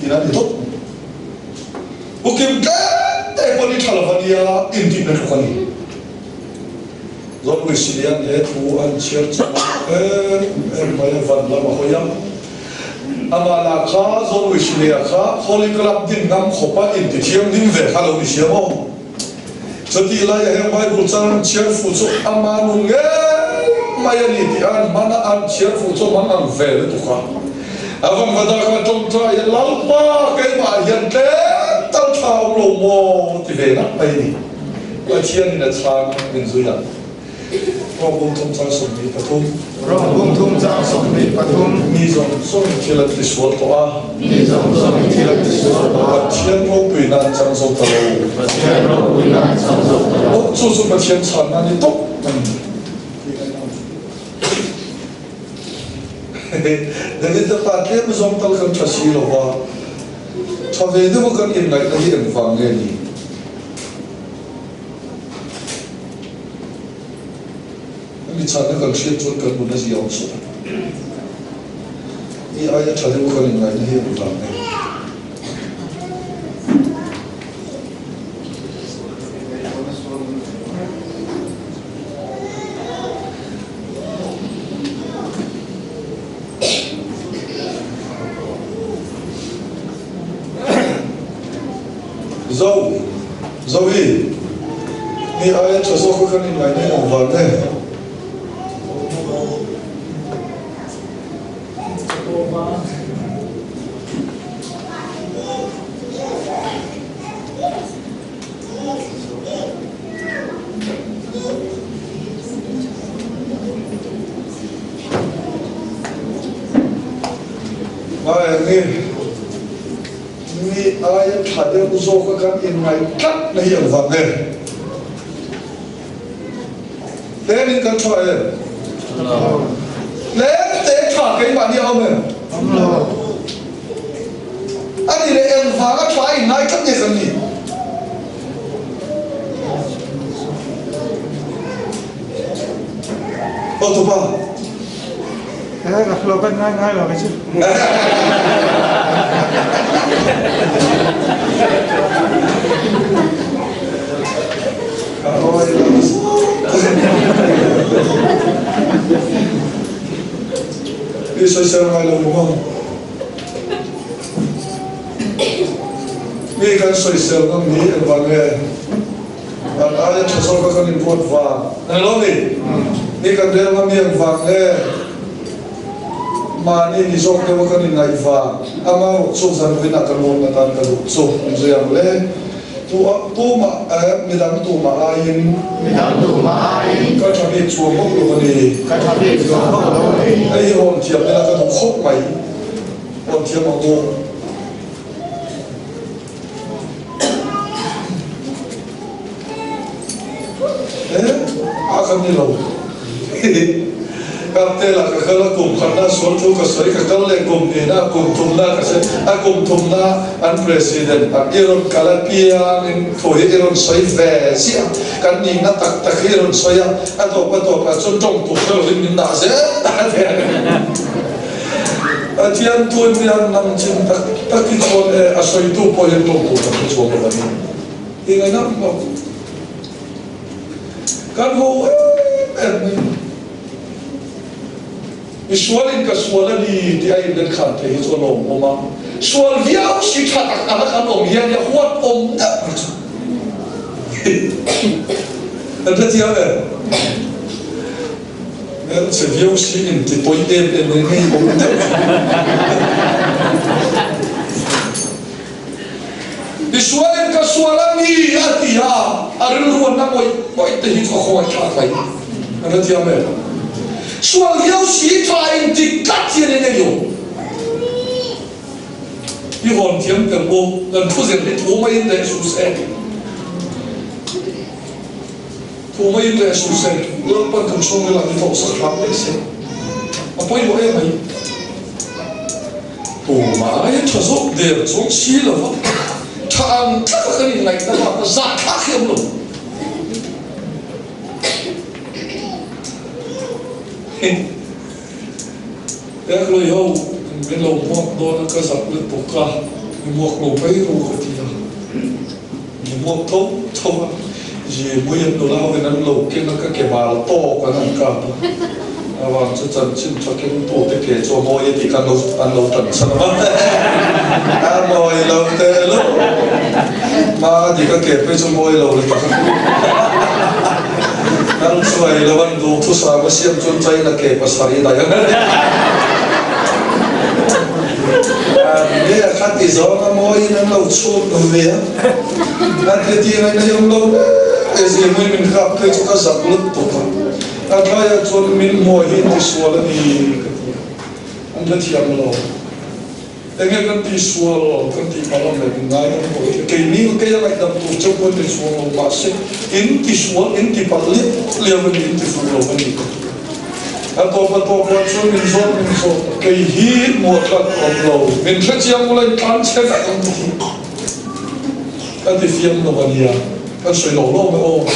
Speaker 1: Thì nó thì tốt. Bố kim tệ con đi thật là phần nhà in tin được con đi. Rồi người sĩ anh để thu anh chia cho em phải vận là mà hồi nhá. Ama là khá rồi người sĩ là khá holy club din ngắm khopa in thì thiêm din về khá lâu đi xem không? Cho thì lại em bay buổi sáng chia phụ cho ama nung nghe mai anh thì anh mana anh chia phụ cho mana anh về được không? Vâng và đó là trong trai lắm ba cái mà hiện thế tao thao lồ mò thì về nắp bay đi. Và chia thì là sang mình duy nhất. Rong bung thum sang sum mi pathum.
Speaker 2: Rong bung thum sang sum mi pathum.
Speaker 1: Mi zong sum thilat ti sual to a.
Speaker 2: Mi zong sum thilat ti sual to a.
Speaker 1: Thian ro pui nan chang song ta lo.
Speaker 2: Thian ro pui nan chang song ta lo.
Speaker 1: Chu chu ma thian chan na ni tok. Dari tempat dia bezong tal kan chasi lo wa. Chave de mo kan in ngai na hi en wang nge ni. Ni chana kan shit chon kan bu na ji yong su. Ni ai chade mo kan in ngai na hi en wang nge. Zoe, ni ai cho số khăn in lại này ông vợ này. Ni ai thà được số khăn in lại cắt này ông vợ này. Thế nên cần cho em. Lấy tế thả cái bạn đi ông này. Anh đi để em phá các phải ngay cắt gì cần gì. Tụi ba.
Speaker 2: Thế gặp lô bên ngay là cái chứ.
Speaker 1: Ôi đi xoay xe ngay luôn đúng không? mi kan soi sel ngam ni en wang he an ai thasol ka kan in pot wa an lo ni kan del ngam yang wang he mà ni zong ke wa kan in ngai wa ama so san win akan mon na tan ka so zo yang le tu ma mi dam tu ma ain ka cha bi chu mo lo ni ai hon thiam na ka khop mai hon thiam ma go akan ni lo kapte la ka khala kum khana sol thu ka soi ka kal le kum ni na kum thum na ka se a kum thum na an president a iron kalapia in thoi iron soi ve sia kan ni na tak tak iron soya a to pa chon tong tu khol rin na se a tian tu ni an nam chin tak ki chon a soi tu po yen tong tu ka chon ba ni ngai na kan ho Isualin ka suala di ay dan kante ito no oma sual viau si kata kala kan om ya huat om na ada tiada ya se viau si inte point en ni om na Isualin ka suala ni atia arun ruan na moi te hito ko ka kai ada tiada sual viau si trying to cut in yo you want him to go and put it to my in the suicide lo pa kan song la ni to sa khap le se apoi lo e mai to ma ya chazo de so si la va thang ka ka ni lai ta ma za ka khem lo ya lo yo men lo mo do na ka sa le poka ni mo lo pai ro ko ti ya ni mo to je mo yen do la we nan lo ke na ka ke ba to ka nan ka awang cha chan chin cha ke to te ke cho mo ye ti kan lo an lo tan sa ma a mo ye lo te lo ma di ka ke pe cho mo ye lo le kan suai lawan do tu sa ma siam chon chai na ke pasari da ya ne khat ti zo na moi na lo chu no ve na te ti na yong lo e je moi min khap ke chu ka sak lut to ka ka ya chon min mo hi ti sual ni an la thiam lo Dengan kan visual, kan ti malam lagi ngai ko ke ni ke ya mai dam tu chok ko ni sual masih in visual in ti palit lewan in ti fulo ni atau so min so ke hi mo khat lo min khat yang mulai kan che da kan ti kan ti fiam no bania kan soi lo me o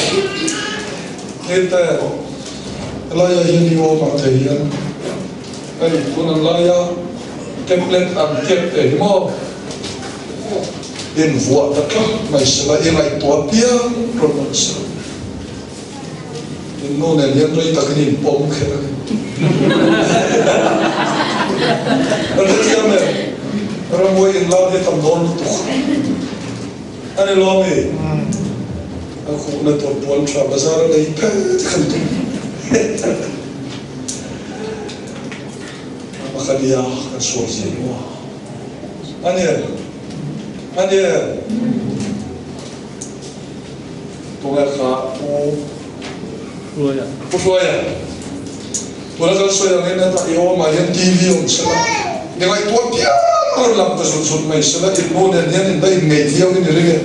Speaker 1: eta la ya hi ni o ma te yan ai kunan la ya template ang tiap mo in vua takak mai sala ilai tua pia pronounce in no ne lian roi takni pom khera ada tiame ramoi in la de tam don tu ane lo me aku na to buan tra bazar dai pe kan tu makanya kan suasi wah ane tunga ka
Speaker 3: Ruya
Speaker 1: tunga kan soya ngena ta yo ma yan TV on sala dengan itu dia orang ta sun mai sala ilmu ne yan dai ngai dia ni rege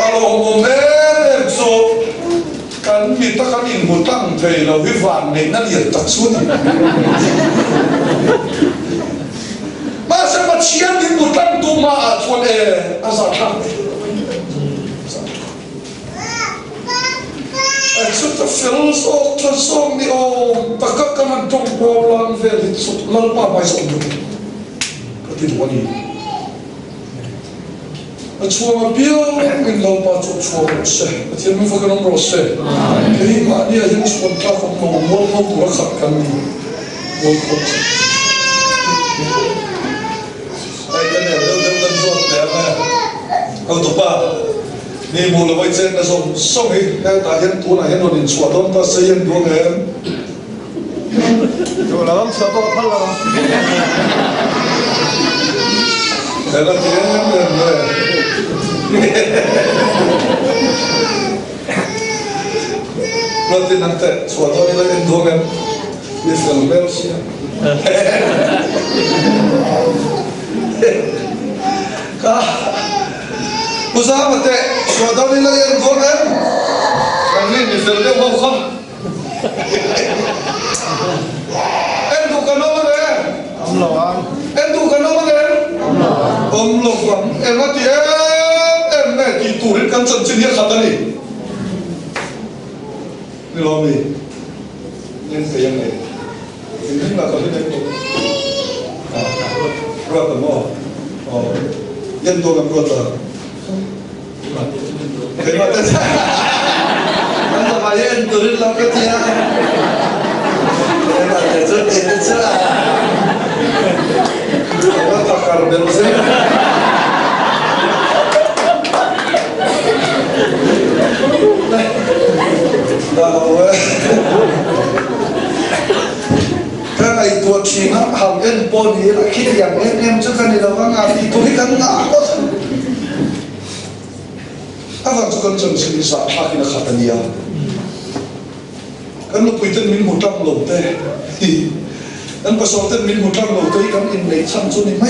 Speaker 1: alo moment so kan mi ta kan in butang thei lo hi van nei na lian tak sun masa machian in butang tu ma chon asa thang Sudah filsuf tersong ni takkan kaman tong bolang velit sut lalpa mai sot dulu. Kati dua ni. Acuang apiau in lalpa sot cuang se. Kati mi fakan om rose. Kini mani aja ni spontan kau mau dua kat kami. Mau kau. เอาตัวป้านี่มูลไว้เจนนะส่งให้แค่ตาเห็นตัวไหนเห็นโดนสวดต้องตาเสียนดวงเงิน
Speaker 2: ตัวเราต้องสอบพันเรา
Speaker 1: แต่ละทีนั้นเงินเลยเราที่นั่งแต่สวดตอนนี้เราเห็นดวงเงินมีสิ่งเบลเซียก็อุตส่าห์มาแต่สวดตอนนี้เราเห็นดวงเงินอันนี้มีสิ่งเบลเขา em thuộc cần ông ấy
Speaker 2: ông lò
Speaker 1: em thuộc cần ông ấy ông lộc lắm em nói thì em này thì tủ hết căn chân trên hiện khát này đi lo gì nên cái này thì nhất là có cái đấy rồi tầm mò nhân tôi làm rồi thế mà tại sao anh làm bài em từ đến làm cái gì á em làm để chơi tiền đến chưa em làm tất cả đều xem đâu cái này tuột chỉ nó học em bồn thì là khi dạng em trước cái này đâu có ngã thì tôi cần ngã quá anh làm cho con chân sinh sản hai cái nó khát nhiều anh lúc bây giờ mình một trăm lồng tê anh có số tiền mình 100 lồng tê anh in lấy trăm số này mấy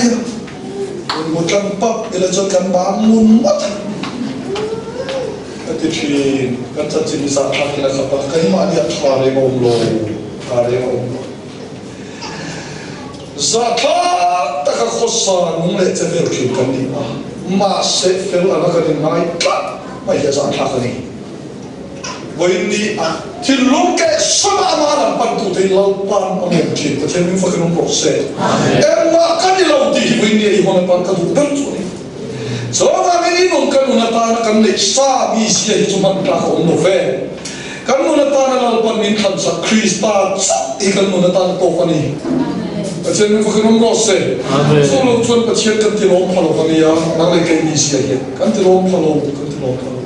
Speaker 1: à 100 bắp để là cho căn bán muôn mất cái thì cái chân sinh sản hai cái nó khát cái mà đi ăn khá đấy ông lô khá đấy ông lô giá thà ta có khó san muốn lấy cho việc kiếm cái gì mà sẽ phải là cái gì mai giờ giá thà cái này vậy đi thì lúc cái số mà làm bằng tụ thì lâu ban ông em chỉ có thể mình phải làm một xe em mà cái gì lâu thì vậy đi hôm nay ban cái tụ đơn giản số mà mình đi nông cái nông ta cái này sa bi xe thì chúng mình là không nộp về cái nông ta là ban mình tham gia Christa thì cái nông ta là tổ cái này cho nên phải làm một xe số lâu chuẩn bị chơi cái tiền ông phalo cái này à năng lực cái bi xe cái tiền ông phalo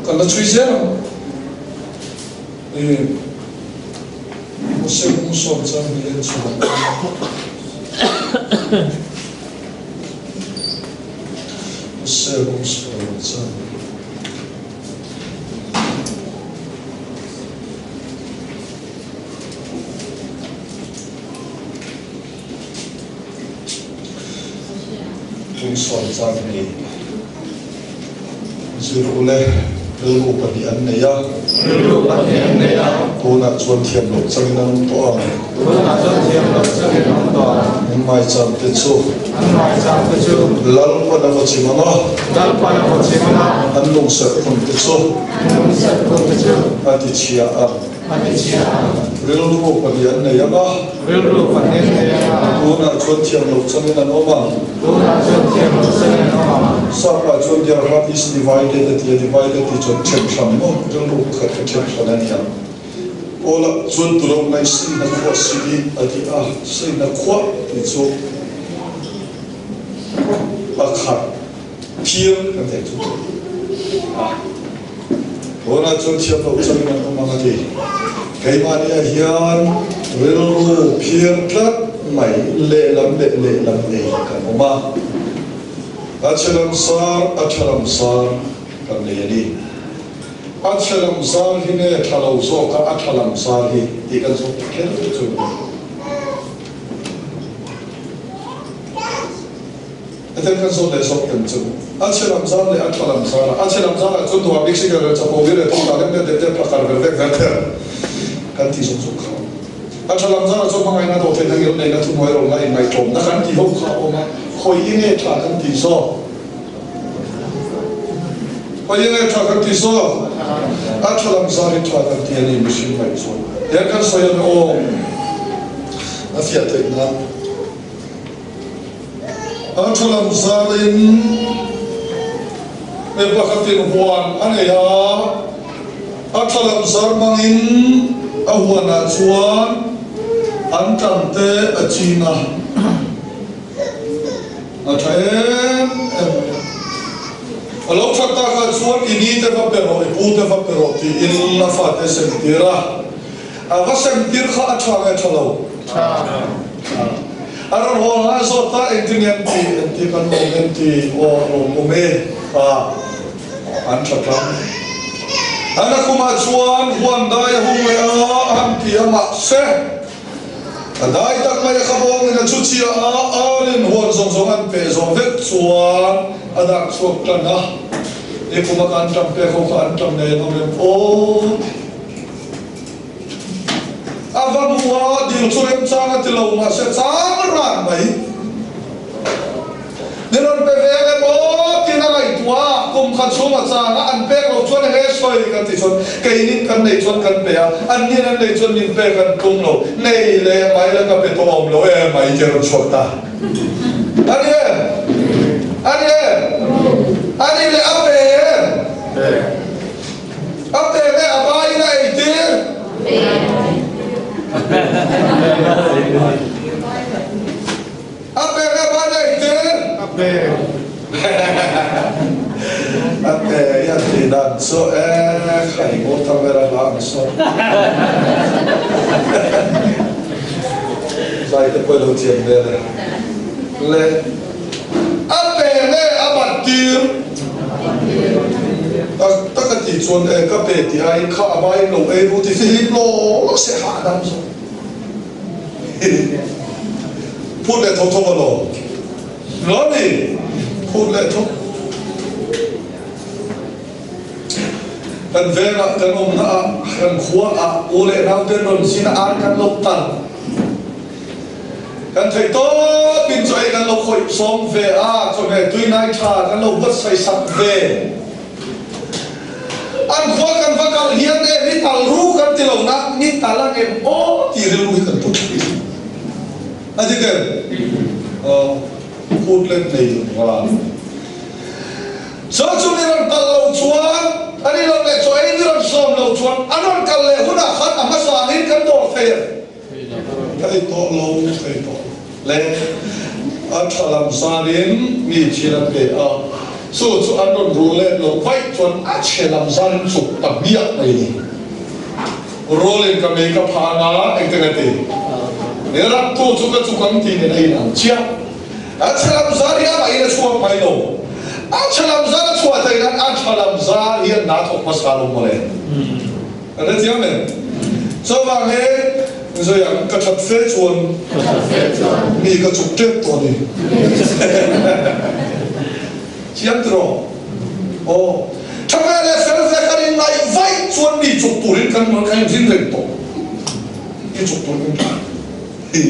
Speaker 1: cái nó chui xe você não só sabe ele só você não só sabe não só sabe ele zero le lu pati an ne ya tu na chuan thiam lo chang nan to mai cham te chu lal pa na ko chi ma an long sa kon te chu ati chia a lu pati an ne ya tu na chuan thiam lo chang nan o ma sa pa chuan dia heart is divided chọn chém sắm nó trong lúc khát chém sắm này nhá, ola chọn tụi ông này xin nak khóa xin đi, xin nak khóa thì cho khát phiền cái này chút, ola chọn chém đâu chém nó không mang gì, cái mà này hiền, rêu phiền lắm, mày lệ lắm cái mà, achalam sar cái này đi. Achalam sar hi ne thalau zo ka achalam sar hi ikan zo ken chu ate kan zo le so ken chu achalam sar le achalam sar chu to abik sigar cha ko vire to ta le de prakar ve kan ti zo kha achalam sar chu mangai na to ten ngil nei na thu moi ro ngai mai tom na kan ti ho kha o ma khoi ne tha kan ti so khoi ne tha kan ti so achalam zari thada tiani machine mai so ya kan so ya o afia te na achalam zarin me bakatin huan ane ya achalam zar mangin ahuana chuan antante achina athaem alo thata ka chuan ini te va pero ipu te va pero ti in la fa te sentira ava sentir kha athanga thalo aron ho ha so ta entingen ti kan moment ti o me an thakam ana kuma chuan huan dai hung le an ti ama se dai tak mai khabong na chu chi rin huan zong zong an pe zong vet chuan adak chuak tana e kuma kan tam pe kho kan tam ne no me o avam huwa dil churem changa ti lo ma se chang ran mai niron pe ve bo tin a lai tua kum khan chuma changa an pe lo chuan he soi kan ti chon ke nin kan nei chuan kan pe an ni an nei chuan nin pe kan kum lo nei le mai la ka pe to om lo e mai je ro chota ani le ape le abai na ite ape le bana ite ape ya ti dan so khai mo ta vera la so sai te poi lo tien le ape le abatir takati chuan ka pe ti ai kha abai lo e ru ti philip lo se ha dam so phut le thong thong lo ni phut le thong kan vera kan om na kan khua a ole nau ten ron sin an kan lok tan kan thei to pin choi kan lo khoi som ve a cho ne tui nai tha kan lo bat sai sak ve an khua kan va kal hian ne ni tal ru kan ti lo na ni talang em o ti ri lu kan tu a ji ke phut lên nei wa so chu ni ron tal lo chuan ani lo le choi ni ron som lo chuan anon kal le huna khat ama sa ni kan do fe kai to lo kai to le athalam sarin mi chira pe a so chu anon ru le lo vai chuan a chelam zan chu ta bia mai ni rolin ka me ka phana engtengati ne rak to chu ka chu kam ti ne ai na chia a chelam zaria mai le chu mai lo a chelam zan chu ta ina a chelam zaria na thok pasalo mole ana tiame so va he rồi anh cắt chặt phê chuồn mi cắt chụp chết to đi chiếm rồi ô thằng này là phê phê cái này vay chuồn mi chụp tuổi cái nó cái gì lên to cái chụp tuổi cái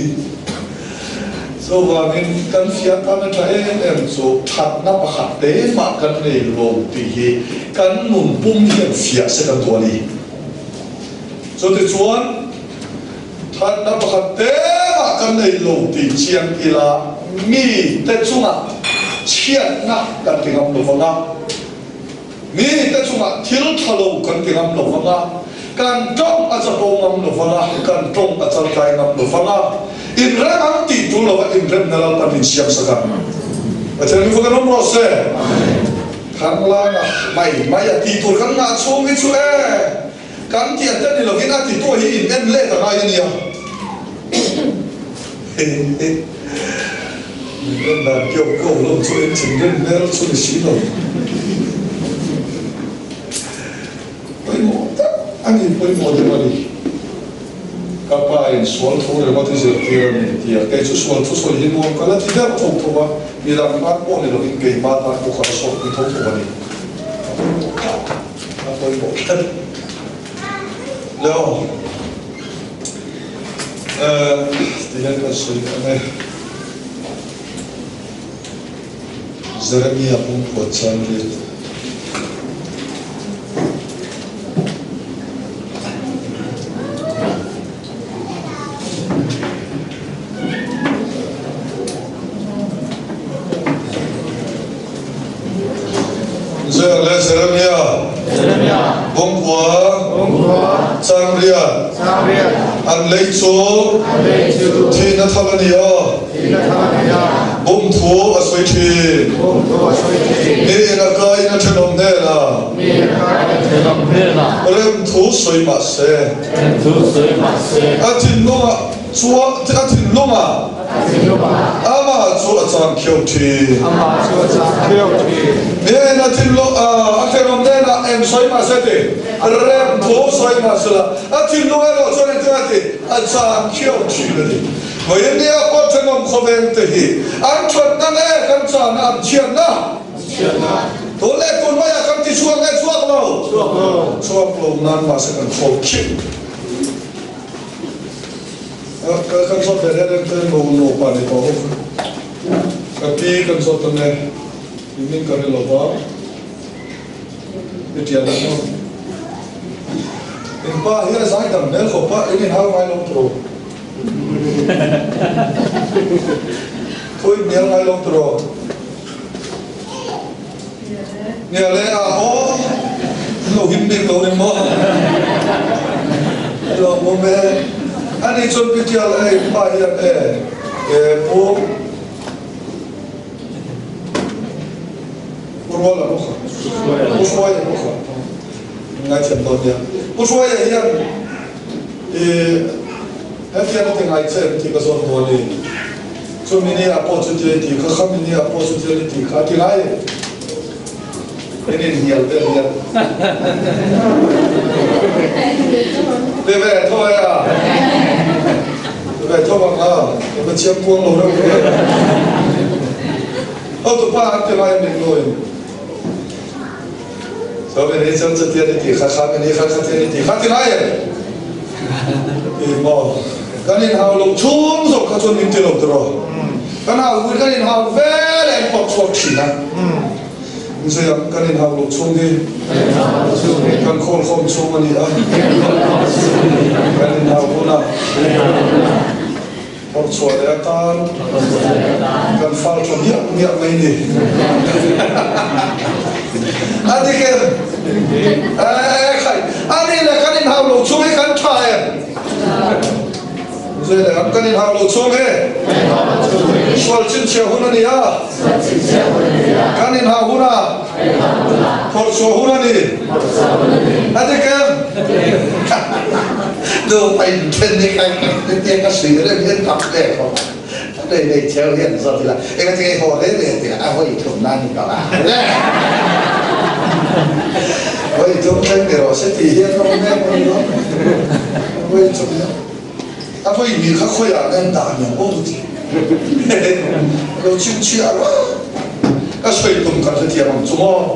Speaker 1: so và nên cái phía cái này thấy em so thật nó bắt hạt đấy mà cái này lâu thì cái nụn bung hiện phía sẽ cáiตัวđi so thì chuồnท่านนับขัดเตะกันในโลกที่เชียงกีฬามีแต่จุงะเชียนนักกันที่งำลงฟังมีแต่จุงะทิลทะลุกันที่งำลงฟังการจ้องอาจจะโกงงำลงฟังการจ้องอาจจะไกลงำลงฟังอินเรื่องอันที่ตัวเราอินเรื่องนั่นเราเป็นเชียงสักการอาจารย์นี่ฟังกันน้องรอเซ่ข้างล่างไม่ที่ตัวข้างหน้าช่วงนี้ช่วยการที่อาจารย์นี่เราเห็นที่ตัวหินเอ็นเล่กันอะไรเนี่ยเรื่องแบบเกี่ยวกับลมช่วยถึงเรื่องแล้วช่วยชีวิตไปหมดอันนี้ไปหมดเลยวันนี้กับไปสวนทุ่งเลยว่าที่จะเที่ยวเนี่ยแกจะสวนทุ่งสวนหินมองกันแล้วที่เด็กทุ่งทุ่งว่ามีรังบ้านพวกนี้เราเห็นเกี่ยบ้านพวกเขาสวนที่ทุ่งทุ่งวันนี้ไปหมดแล้วที่นั่นก็สวยกันเลยเจเรมีอาปุ่มปวดชันเลยเจเรมีอาปุ่มปวดชันเรียอันเล็กโซ่ที่นัทธานีบ bom thu a soi thi ni na kai na thenom ne la rem thu soi ma se a tin no chua a tin no ma ama chu a chang kheu thi ne na tin lo a thenom ne na em soi ma se te rem thu soi ma se la a tin no lo chu ne chu te a chang kheu thi le vậy nên có thể làm khó khăn thì anh chuẩn năng ấy cần trả năng chuyện đó tối nay tôi nói là cần chỉ xuống ngay xuống lâu nan mà sẽ cần khổ chịu cần số tiền đấy cần nô nô pa đi thôi cần số tiền này mình cần đi lâu quá cái tiền đó in pa hiện tại đang nêu khổ pa in hao mai lâu rồi thôi nhớ ngay lâu rồi nhớ lấy ô lâu hiếm đi lâu đi mò lâu mò mẹ anh ấy chuẩn bị chơi lại bài hiện bố bố là lúc bố xoay là lúc ngay chân tôi nhá bố xoay là hiện hết hiện thì ngày chơi thì có số mua đi cho mình opportunity thì không mình opportunity khác thì lại nên nhiều về thôi à về thôi mà mình chiếm cuồng lâu đâu tụi ba thì lại mình rồi sau này nên chân chân tiền thì khác mình khác tiền thì khác thì lại thì mò cái này hào lộc chung rồi các chuyện mình tiêu lộc rồi cái nào vui cái này hào về lại học thuộc chỉ nè bây giờ cái này hào lộc chung đi cái khôn chung anh đi à cái này hào vui nào học thuộc để tan cái phao cho miệng này đi anh đi kia anh đi là cái này hào lộc chung hay cái thay rồi là cái này hào lộc chung ấy sual chín chiều hôm nay à cái này hào hôm nào phật số hôm nay anh đi kia đồ phải trên cái cái sự đó hiện tập để không để treo hiện rồi thì là cái hồ đấy thì ai có ý tưởng nan thì cả vậy chúng ta để rồi sẽ thể hiện không nghe không đó vậy chúng ta phải nhìn khắc khoe à nên đàn nhảy ô thì rồi chim chia quá cái suy tụng cần phải thiền bằng chúng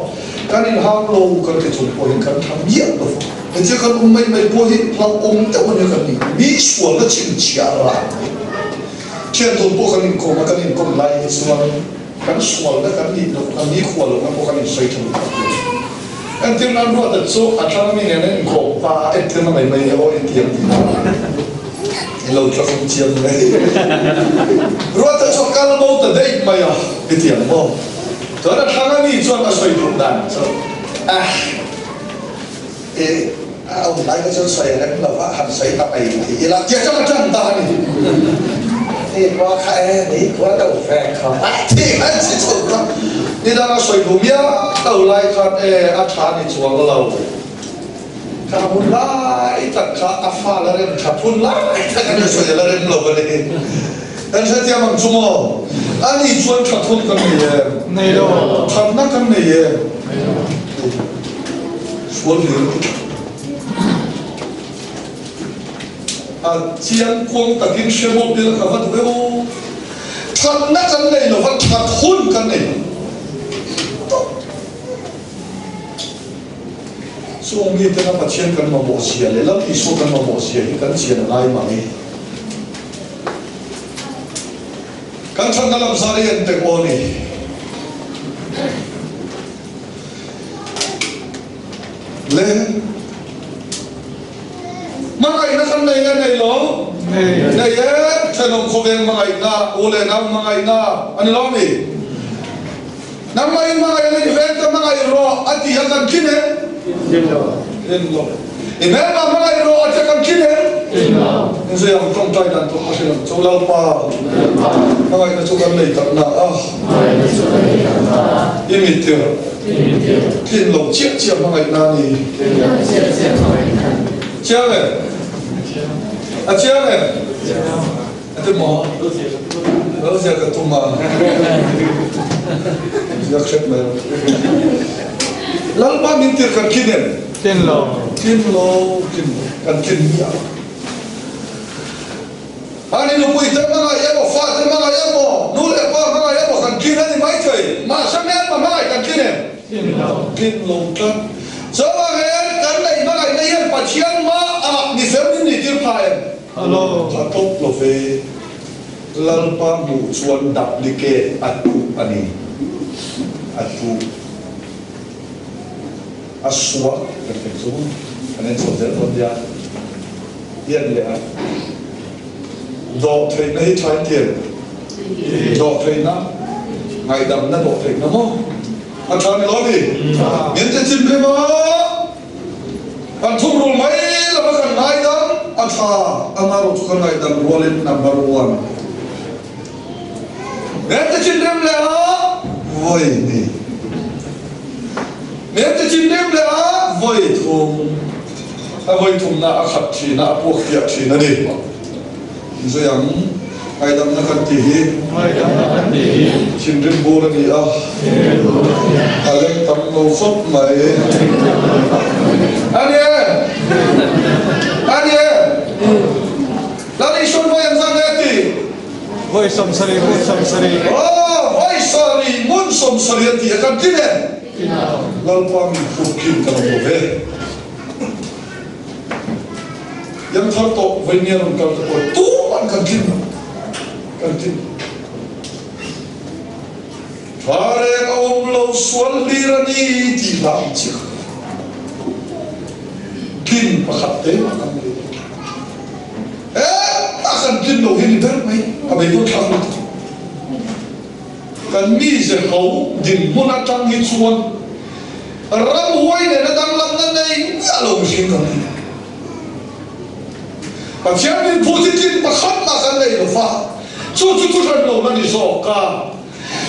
Speaker 1: cái này hao lâu cần phải chụp bồi cần tham miệng được mình chỉ cần mấy bồi lao ôm tới mình cần bị xuống cái chim chia là thiên tôn bộ cần có mà cần có lại xuống kan sual na kan ni khwal na ko kan sai thum an tin nan ro da so atang mi ne ko pa etin mai mai o etiam lo cho không chiam này ro da so kal mo ta dei mai a etiam mo to na thang mi chuan a sai thum dan so ông lại cái chỗ xoay này là phát hành xoay tập ấy thì là chỉ cho nó chân ta đi thì qua khai đi qua đầu phèn không thì anh chỉ chụp đó đi đang xoay đủ miếng đầu lại con ăn thà đi chuồng cái lầu cả phun lại tất cả pha là em cả phun lại tất cả xoay là em lầu cái này anh sẽ theo bằng chung mò anh đi chuồng cả phun cái này đâu thằng nó cái này xuống đi chiang quang ta kinh xe một đi là cả vật với ô thật nát cái này là vật thật hôn cái này xuống đi tới nó chiang cái mà bộ xìa lấy lắm thì số cái mà bộ xìa thì cái xìa là ai mà đi cái thằng nó làm sao đây anh tự ôn đi lên mangai na kan nei nei lo nei thanom khoven mangai na ole na mangai na ani lo mi namai mangai ni ven ta mangai ro ati hakan kine len lo e me mangai ro ati kan kine nên rồi ông công trai đàn tụng cái chỗ lao pa mà ngày nó chỗ gần này tập nặng im mịt thiệt thiên lồng chiếc chiếc mà ngày nào thì chiếc này chiếc này cái mỏ đó giờ cái tôm mà giờ xếp này lao pa mình thiệt cần kinh em
Speaker 2: Tin lo
Speaker 1: cần kinh nhá anh lúc bây giờ mà em bảo phát thì mà em bảo nuôi em bảo mà em bảo cần kinh anh mấy trời mà sáng nay mà mai cần kinh em kinh lâu chân giờ mà em cần này mà ngày nay em phải chiên mà đi xem đi tiêu phải em
Speaker 2: alo
Speaker 1: thật tốt là về lần ba mù chuan đập đi kê atu anh atu aswa perfecto anh em sống rất tốt nha yên lẽ độ thầy này thay tiền độ thầy nó ngày đầm nó độ thầy nó mò anh cho anh nói đi miễn chân chim cái mà anh thu rồi mấy là bắt anh ngày đầm anh thà anh nói rồi cho ngày đầm roll in number one miễn chân chim đêm lẽ vui đi miễn chân chim đêm lẽ vui thùng na khát chi na buộc tiệt chi na đi rồi anh ngày đầm nó cần tỉ chim đêm bồ là gì à lên tầm lâu phút mày anh là đi xuân voi em sang đây thì
Speaker 2: voi som sari
Speaker 1: voi sari muốn som sari thì cần gì đấy lâu qua mình phục kim cần đồ về yang thar to venia ron kal to tu an kan tin fare ka lo sual lirani ti lam chi kin pakhat te akan kin lo hin dar mai abai ko thang kan mi je ho din mona tang hi chuan ram huai ne na dang lam na nei alo shin kan把前面铺进去，把汉那山那个发，就是楼那里说干，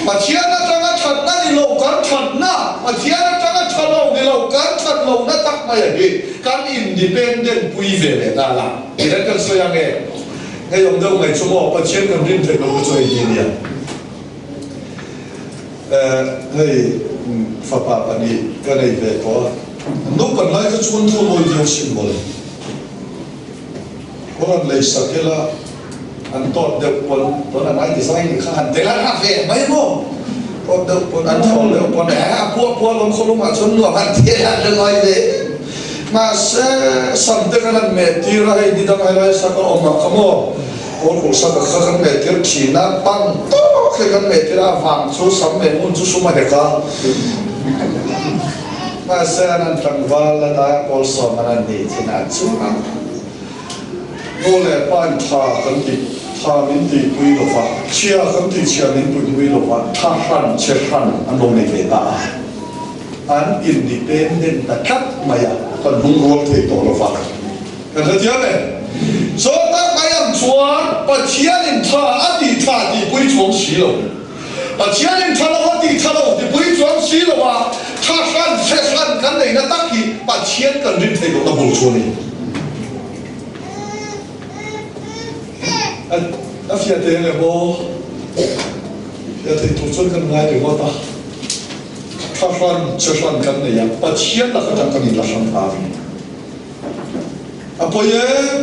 Speaker 1: 把前那张个产那里楼干产那，把前那张个产楼的楼干产楼那当嘛也给，干 independent 不一样的那啦，你那个这样的，那用到没什么，把前跟人这个不做一点，嘿，发把你跟那个多，侬本来就村头路有新闻。คนเลยสักแค่ละอันตอดเด็กคนตอนนั้นไม่ได้ใส่ข้าหันแต่ละห้าเฟะไม่รู้ตอดเด็กคนอันทองเด็กคนแหนพวกลงคนลงมาชนหลวงอันเทียนเลยเลยมาเสสัมเด็กนั้นเมตีไรดีดังอะไรสักออกมาขโมยคนหัวสักข้ากันเมตีขีน่ะปังโต้ข้ากันเมตีละฟังชูสัมเมมุนชูสุมาเด็กมาเสนั้นตั้งวันละได้พอสอนนั้นดีที่นั่นชูนันโน่เลยป้านทากันติทามินติปุยโลฟ้าเชียกันติเชียมินปุยโลฟ้าทาหันเชียหันอันลงในเวตาอันอินดิเพนเดนต์คัดมาอย่างกันลุงรวมเทตัวโลฟ้ากันเทียบเลยโซตักมาอย่างชวนปัจเจียนินทาอดีตดีปุยชวงสีโลปัจเจียนินทาเราอดีตเราดีปุยชวงสีโลว่าทาหันเชียหันกันในนั้นตักที่ปัจเจียนกันริมเทตัวตะบุญชวนี่อันเฟียเตเลยโบเฟียเตถูกชนกันง่ายเลยว่าตาถ้าฟันเชื่อฟันกันเนี่ยปัจเจียนละก็ทำกันอีกละสัมภาระอ่ะพอยัง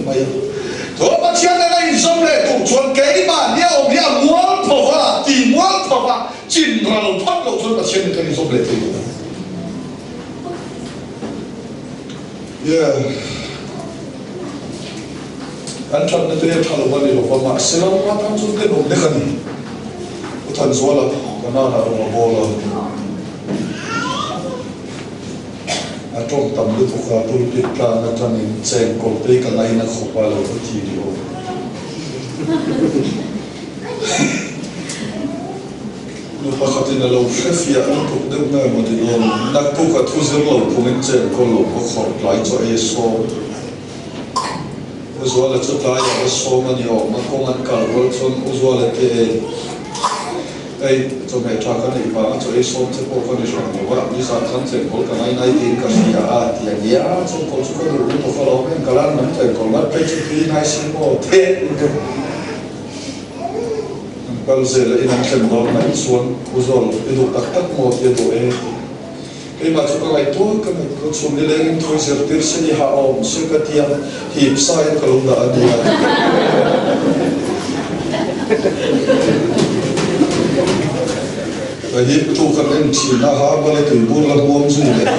Speaker 1: ไม่ตัวปัจเจียนอะไรสำเร็จถูกชนเกี่ยมาเนี่ยองค์เนี่ยม้วนพอว่าตีม้วนพอว่าจินเราพัดเราชนปัจเจียนกันสำเร็จเลยอันทำนั่นเป็นทางวันนี้หรอกว่าเสนาว่าทำสุดเด็ดเด็กนี่อุทันสวรรค์กันน่าเราโบราณอันตรงตำลึกว่าตุลปิดการนั่นจะมีเซนกอลเตกันไล่นักขบว่าเราทีเดียวลูกพักที่นั่นเราเชฟยาลูกทุกเด็กนั่นมันที่โดนนักทุกข์ทุกสิ่งเราพวกนี้เซนกอลเราก็ขอไล่จ่อเอโซ usual chu ta ya so mani o ma ko man kal wol chon usual te ai cho mai tra kan ei ba cho ei so che ko kan ni shang wa ni sa khan chen ko ka nai nai tin ka sia a ti ya cho ko chu ko ru to follow ben kalan man che ko ma pe chu ti nai sin ko te bal zel in an chen do mai suan usual edu tak tak mo te do cái mà chúng ta lại tôi cái này có xuống đi lên thôi giờ tiếp sẽ đi hạ ổn sẽ cái tiền hiệp sai cái lúc đó đi và hiệp chủ cái anh chỉ là hạ vào lại từ buôn là buôn gì đấy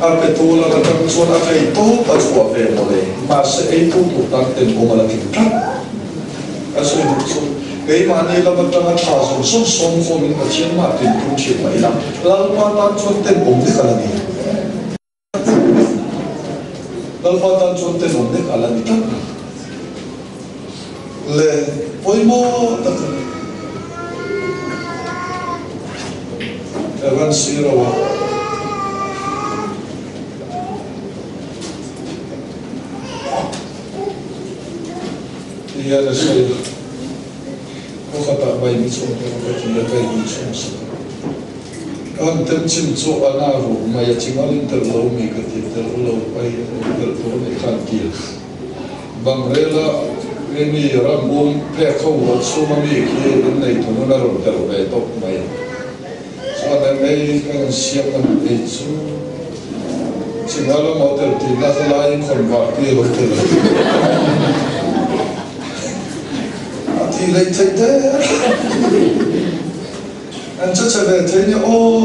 Speaker 1: anh cái tu là cái thằng xuống anh cái tu bắt chuột về một đấy mà sẽ ấy tu tụ tăng tiền của mình là kinh khủng anh sẽ được cái mà này là một trong thà dùng sống sống của mình là chiến mà tiền cũng chịu mấy lắm là hoàn toàn chuẩn tiền ổn định cả là gì là hoàn toàn chuẩn tiền ổn định cả là gì tất lệ ôi mô tất evan siro thì là sao có khả năng bay đi xuống cái gì là bay đi xuống anh tâm chim chỗ anh nào mà chỉ nói lên từ lâu mình cái gì từ lâu bay từ lâu để khăn kia bằng thế là cái này là muốn phải không có số mà mình kia đến này thôi nó là rồi từ về tóc bay cho nên đây cái siết anh ấy số chỉ nói là một từ thì nó sẽ lại còn vào kia một từ thì lấy thấy thế anh chắc chắn là thế nhá ô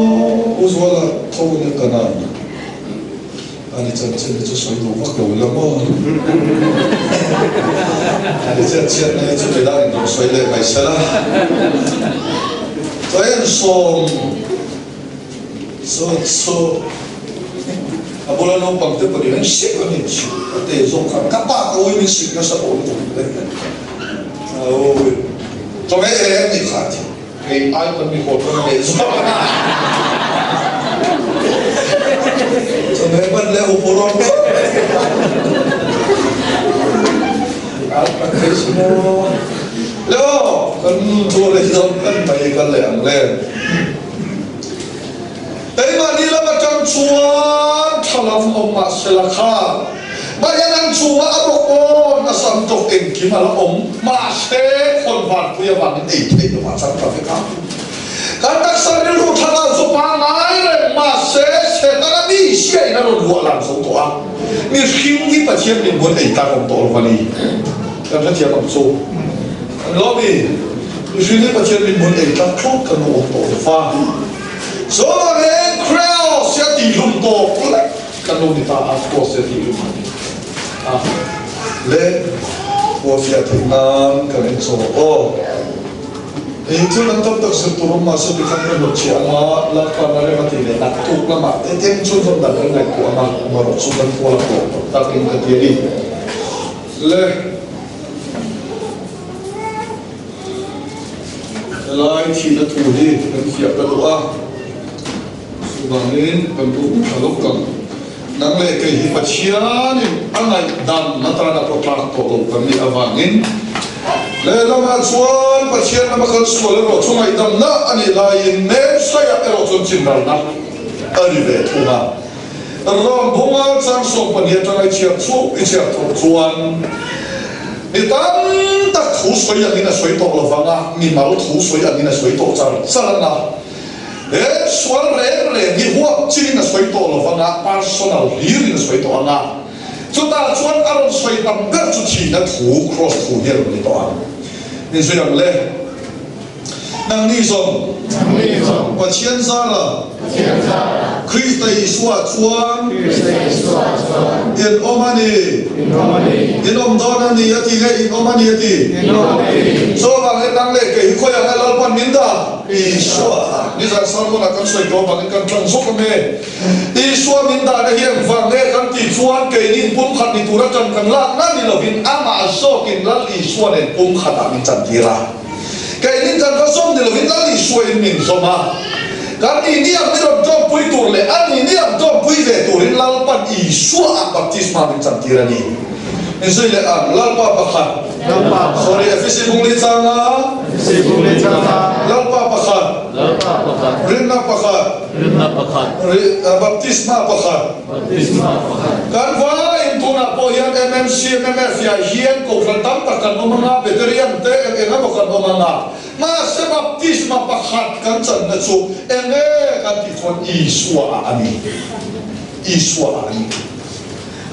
Speaker 1: usual là thâu như cái nào anh chắc chắn là xoay đồ vắt đầu lắm ô anh chắc chắn là chúng ta đang xoay lên bài xe啦vậy anh xong so à bố là nó bằng thế bởi vì anh xích cái mình chịu để dùng các bạn ôi mình xích nó sẽ ổn định ôi cho mấy em thì khác thì ai còn bị hột hơn để giúp cho mấy bạn leo phố rong ai mà thấy sao leo cần thua lấy giống cần mày cần lẻng lên đấy mà đi là mà trong chuan thằng ông mà sẽ là khác bây giờ đang chùa ở bộ ô nó sắm chụp hình kỹ mà nó ống mà sẽ còn vặt bây giờ vặt đến eight eight mà sắm cà phê khác cái tác sản đi luôn thằng nào chụp hàng ngày này mà sẽ ta đi xe nó luôn lụa làm sống tổ ăn mình khiêu cái bát chiên mình muốn eight ta không tổ vào đi cái nó chiên làm số lo đi mình suy nghĩ bát chiên mình muốn eight ta chốt cái nó tổ pha số mà cái crowd sẽ đi lùm tổ cái nó đi ta ăn tổ sẽ đi lùm lệ của phía Thái Nam cái này số ô hình thức năng tâm thực sự tụi mà sẽ bị khăn một chuyện mà là còn là cái gì để đặt thuốc là mà cái tiếng chuông không đặt cái này của mà một số dân của là của ta kinh cái gì đi lệ lại thì là thủ đi cái phía cái đồ à số bằng lên cái đồ là lúc cần nang le ke hi pachian angai dam natrana protlak to kami awangin le lama chuan pachian na makal sual ro chungai dam na ani lain ne saya ero chun chinral na ani ve thuna rom bunga chang so pania tangai chiap chu i chiap tho chuan ni tam tak thu soi ani na soi to lovanga ni mal thu soi ani na soi to charana soal re ni huwa chini na soi to lovanga personal hiri na soi to anga chuta chuan aron soi tam ber chu chi na thu cross thu hir ni to ang ni soi ang le nang ni som pa chian za la Christ Isua chuan in omani in omdona ni ati le in omani ati so bang nang le ke khoi ang lal pan minda Isua ni za san ko na kan soi to bang kan tlang sok me Isua minda na hiam wang le kan ti chuan ke ni pum khat ni tura chan kan la na ni lovin ama so kin lal Isua ne pum khat a min chan tira cái những cái có sống thì là biết lắm đi xuôi mình rồi mà kan ni ang niram jom pui tur le ani ni ang jom pui ve turin lalpan Isua ang baptisma min santirani insoi le ang lalpa pakhat sorry efisi bung le changa lalpa pakhat rinna pakhat baptisma pakhat kan va in tuna po yan MMC MMF ya hian ko klantam takan mga veteran te enga ko kan mga mas baptisma pakhat kan chan na chu enge kan ti fon Isua ani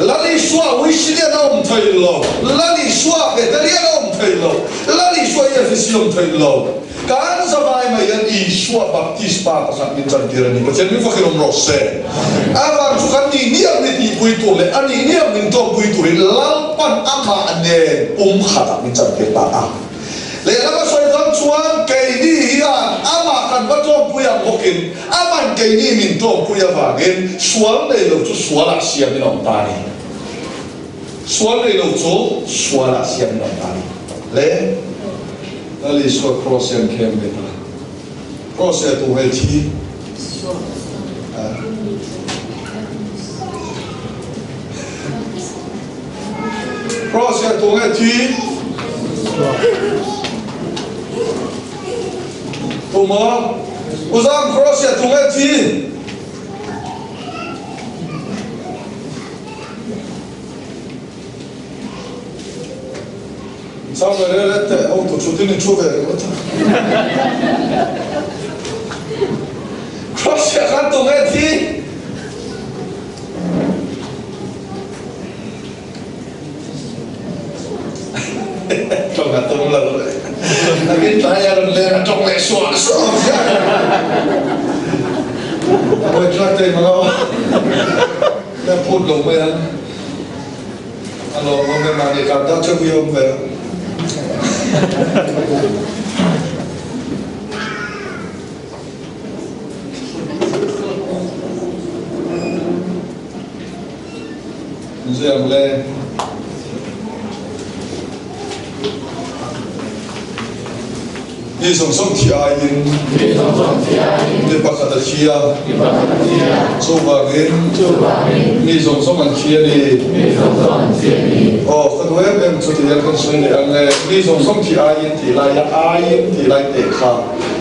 Speaker 1: lali Isua wisilia na thailo lali Isua veteran na thailo lali Isua ya vision thailo kan sabay may yan Isua baptisma pakhat min chan tirani pa chen mi fakhirom rose awan chu kan ni ang ni pui tu le ani ni ang min to pui tu lalpan ama ane khata min chan tirta le lama soi dam chuan kai ni hian ama kan ba to puya bokin ama kai ni min to puya wangin sual le lo chu suala siam ni ong tani sual le lo chu suala siam ni ong tani le ali so cross and kem beta cross ya tu he thi cross ya tu he thi Tuma, usang cross ya tungai ti. Sama relate auto chutin chuve. Cross ya kan tungai ti. Kau nggak tahu lah. Lagi tanya dan trong lệ xóa xóa tôi cho tên mà đâu đã phun lồng về alo hôm nay mà đi cảm giác cho vui ông về riêng lên ni song song thi ayin ni pakhat thia so wangin ni song song an thia ni oh kan we em chu ti kan soi le ang ni song song thi ayin ti lai te kha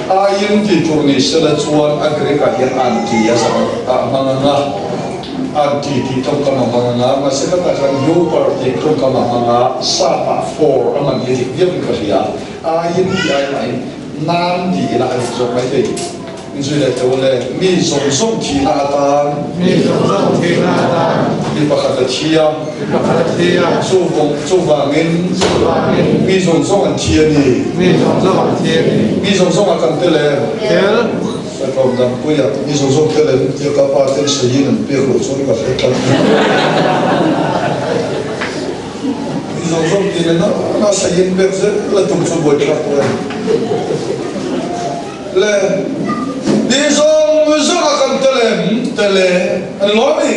Speaker 1: ayin ti chu ni sela chuan agre ka hian an ti ya sa manga anti ti thong kama manga ma se ka kan yo par te thong kama manga sa pa for aman ye ti viam ka ria ayin ti ai nam ti la ai so mai te in sui le te ole mi song song ti na ta mi pakhat thia so wangin mi song song an thia ni mi song song kan te le from the puya mi song song te le te ka pa te se yin pe ko so ka se ka mi song song ti le na se yin pe se la tum so boy ka ko le mi song kan te le an lo mi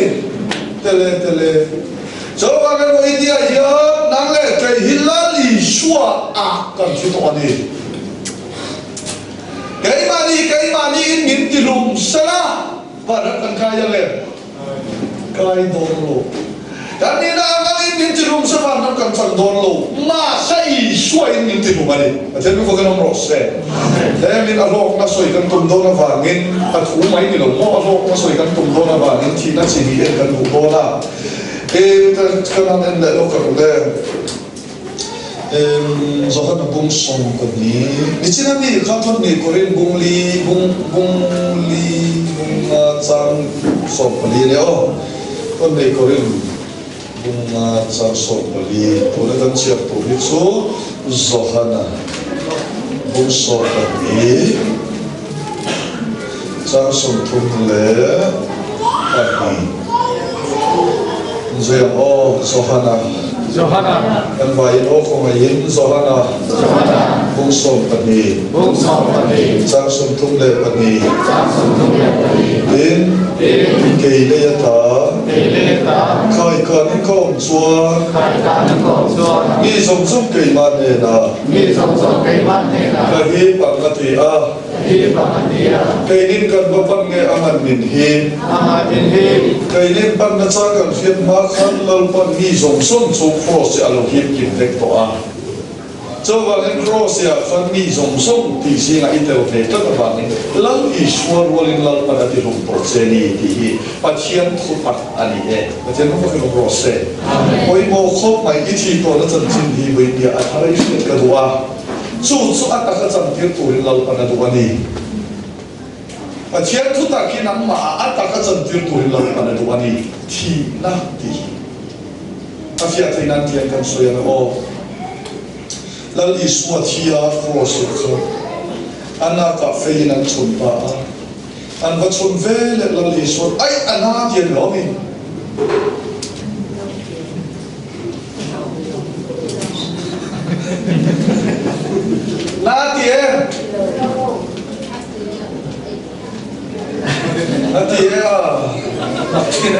Speaker 1: tele so wa kan wo idea ya nang le kai hilali shua a kan chu to ni kai mani in min tilum sala wa kan kaya le kai don lo dan ni na ang in min tilum sa van kan sang don lo ma sai shua in min tilum ani atel ko kan ro se dan min alok na soi kan tum don na wangin at umai ni lo mo alok na soi kan tum don na wangin thi na chi ni kan lu bo na kan en lo kan le zohan bung song ko ni china mi khathon ni korin bung chang so pali le o kon ni korin bung chang so pali to le kan chiap to ni chu zohana bung so ko ni chang so thum le pani Zoya Zohana kan vai o ko mai in Zohana bung som pani chang som thung le pani din ke le ta khai kan kom chua mi som som ke man ne na ka hi pang ka ti a ke nin kan ba pang nge aman min hi ke nin pang na cha kan fiat ma khan lal pan mi som som chu cross alo hip kim tek to a cho vang cross ya fan mi som som ti si nga itel te ta ba ni lal ishwar walin lal pan ati rum por se ni ti pathian khu pat ani e pathian mo ko cross se oi mo khop mai i thi to na chan chin hi bai dia atharai shit ka duwa chu ataka chan tir turin lal pan adu ani pathian thu ta ki nam ma ataka chan tir turin lal pan adu ani thi na ti afia thainan tian kan soya o lal iswa thia cross so ana ka fein an chun pa an va chun ve le lal iswa ai ana dia lo mi na tie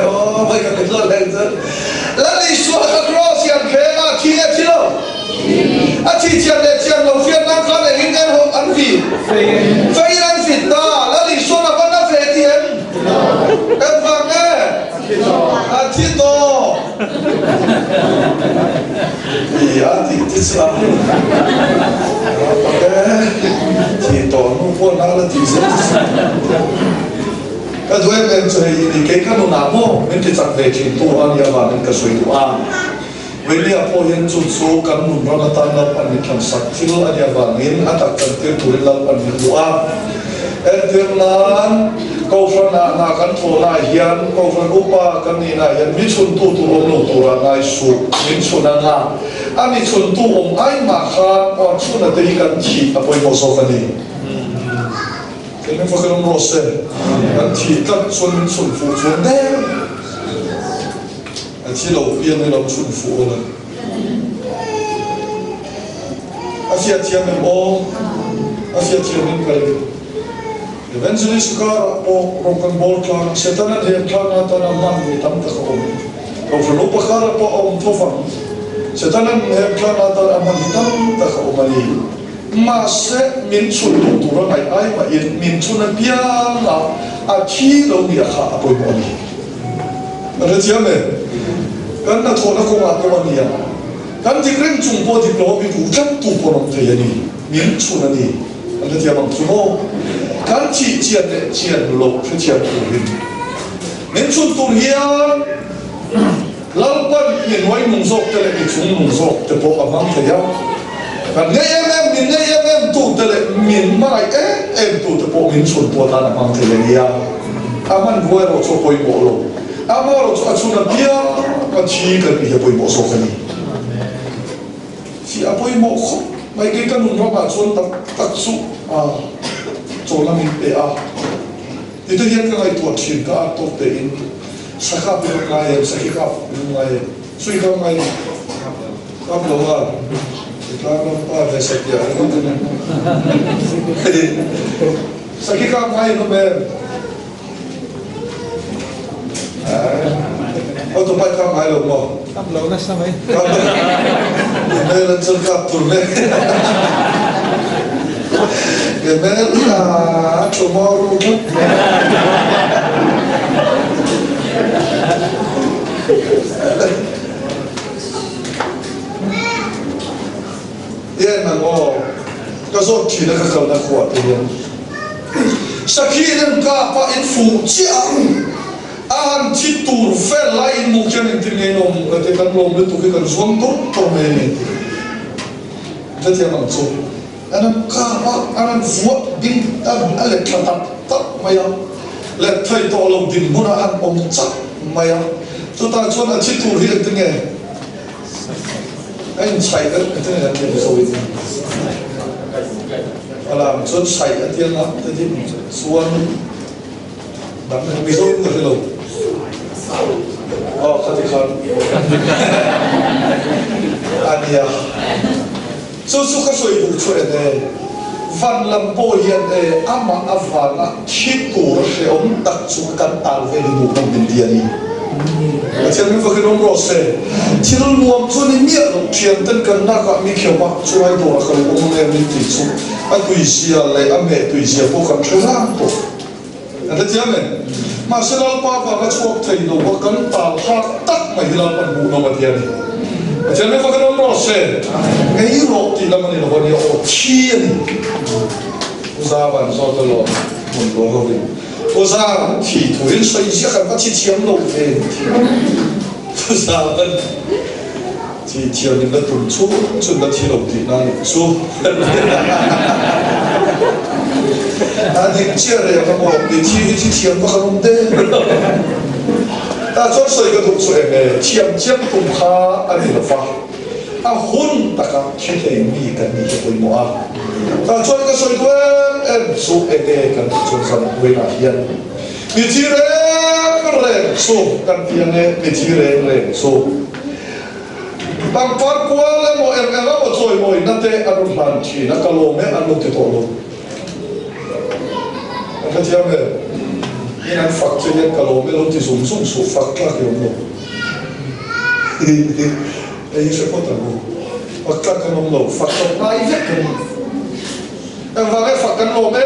Speaker 1: oh my god lo lal iswa ka cross yan ke na tie thilo achi chiam le chiam lo fian na kha le hin en hom an vi fei an fit ta la li so na ba na fe tien en va nge achi to ya ti sa ti to no po na la ti se ka doi men choi ni ke ka no na mo men ti chak ve chin tu an ya ba men ka soi tu a Wili apo yan jutsu kan munro na tanap ani kan saktil ani abangin atak kantir turilal ani dua. Erdirnan kau fana na kan thola hian kau fan upa kan ni na yan michun tu om no tura nai su michun na ani chun tu om ai ma kha on chuna te kan thi apoi mo so kani. Kene fakalom rose kan thi kan chun fu chun de chỉ lâu biên hay lâu xuân phụ rồi, Asia thiam em o, Asia thiam em cái, evangelist car o rokan bol klang, setan ada yang klang atau nama ni tam tak om, kau perlu pakar apa om tofan, setan ada yang klang atau nama ni tam tak om ani, masih min sulung turun ai ma in min sunan biang lah, aci lo dia kah apa yang ani, ada thiam em. Kan na thona ko ma ko ania kan ti reng chung po ti lo bi bu kan tu po rom thei ani min chuna ni an ti amang chumo kan chi chian le chian lo phe chian tu hin min chun tu hian lau pan min wai mung sok te le mi chung mung sok te po amang thei ya kan ne em min ne em tu te le min mai em tu te po min chun po ta na amang thei ni ya aman voi ro cho poi mo lo amaro cho achuna pia kan chi kan bi apoi mo so kani si apoi mo kho mai ke kan un ma chon tak su a cho la min pe a ti te hian ka ngai tu thin ka to te in sakha pi ngai sakhi ka ngai sui ka ngai ka lo wa ka no pa ve sa pia sakhi ka ngai no be Auto pai kam ai lo mo.
Speaker 2: Kam lo na sa mai.
Speaker 1: May lan sun kap tur me. Gemel na tomorrow. Yan man o. Kaso chi na ka kal na kuat yan. Sakinan ka pa in fu chiang. An titur fel lain mungkin intinya nom ketika nom itu kita zontor tormeni. Jadi yang macam, anak kapa, anak buat din tab alat katak tak maya, let thai tolong din munahan omcak maya. Tuta cuan titur dia intinya, ain saya intinya yang dia soal itu. Alam cuan saya dia nak jadi suan, dan misal itu hello. Oh, katikan. Ania. su ka soi du chu ene van lam po hian ama avanga thitur she om tak chu kan tal ve lu kan bin dia ni achen mi fakin om rose chilul muam chu ni mia lo thiam tan kan na ka mi kheu ba chu ai do ka lo om le mi ti chu a tui sia le a me tui sia po kan thla po ata chiamen ma senal pa pa ka chuak thei do wa kan tal ha tak mai hilal pan bu no ma dia ni achen mi fakin om rose ngai ro ti lam ni lo ni o chi ni uza ban so to lo mun lo ho vi uza thi thu in soi sia kan ka chi chiam lo ve uza ban chi chiam ni na tun chu chun na thi lo ti na su ani chia re ka mo ni chi chiam ka rom de ta cho soi ka tu chu e chiam tum kha ani lo fa a hun taka thi thei mi kan ni ko mo a ta cho ka soi tu su e kan chu san we na hian mi chi re su kan tiang mi chi re su bang par kwa le mo la mo choi mo na te anu hlan chi na ka lo me anu te to lo ka tiang me ni an fak che ka lo me lo ti sum su fak ka ke lo e se pot anu fak ka no lo fak ka ai ve ka ni ang vale fak ka no me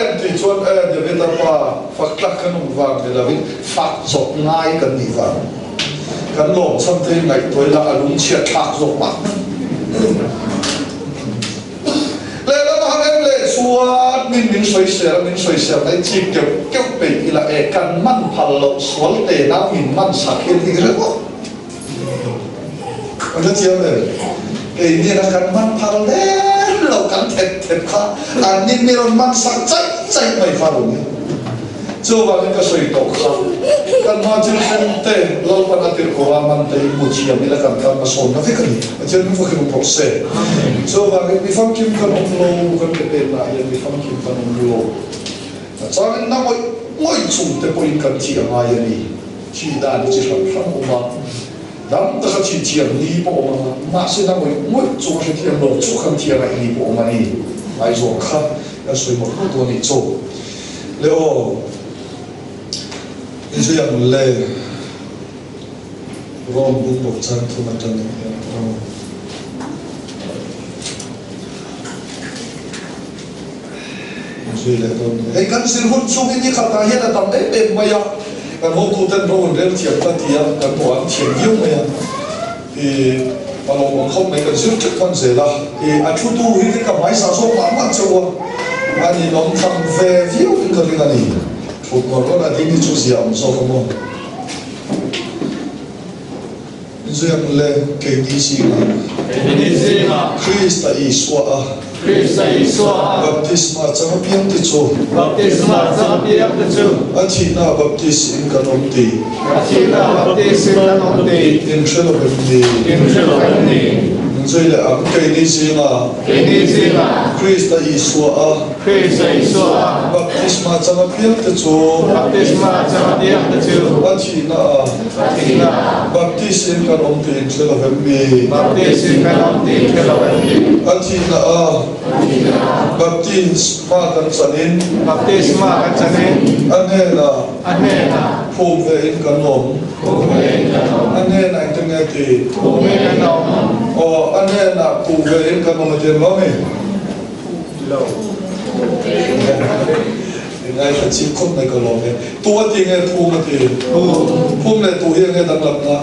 Speaker 1: en ti chuan de veta pa fak ka no va de la vin fak zo ngai kan ni va kan lo sam te ngai toi la alung chia thak zo ma le la ma han le suat min soi se nai chi keu pe ila e kan man phal lo sual te na min man sa khen ti re ko anh chị em ơi, cái này là cần man phal le lo kan thep kha an nin mi ron man sa chai mai pha lo ni cho va ka soi to kha kan ma chi sen te lo pa na tir ko man te mu chi mi la kan ma son na fe kan ni chen mi fa ki mo se cho va mi fam kim kan om lo kan ke pe na ya mi fam kim kan om lo cha na moi chung te po in kan chi ma ya ni chi da ni chi ram o ma dam ta chi chi ni po ma se na moi chung se ti lo chu kan ti ra ni po ma ni ai zo kha ya soi mo to ni cho le o in yang le rom bung bo chan thu ma tan ni le don ei kan sil hun chu ni kha ta hian tam e ma ya kan ho tu tan ro rel thiam ta tia kan mo an thiam yu ma ya e pa lo mo khom mai kan sil chak kan se la e a thu tu hi ka mai sa so ma chawa ani nom tham ve view in ka ringa ni thuộc một con là tiếng chú diệm do không không riêng lên cái gì mà Christ Isua baptisma chẳng biết thế chú anh chị nào baptis in cái ông tì in trên là bên đi rồi là ông cái gì mà Christ Isua baptisma chẳng biết thế chú anh chị nào baptis in cái ông tì in trên là bên đi anh chị nào baptisma kan chanin anena phum ve in kan nom anena in nghe ti o anena phum ve in kan nom jen lo me ngay là chỉ khúc này còn lo me tua ti nghe phum ti phum này tu hiền nghe đăng lập na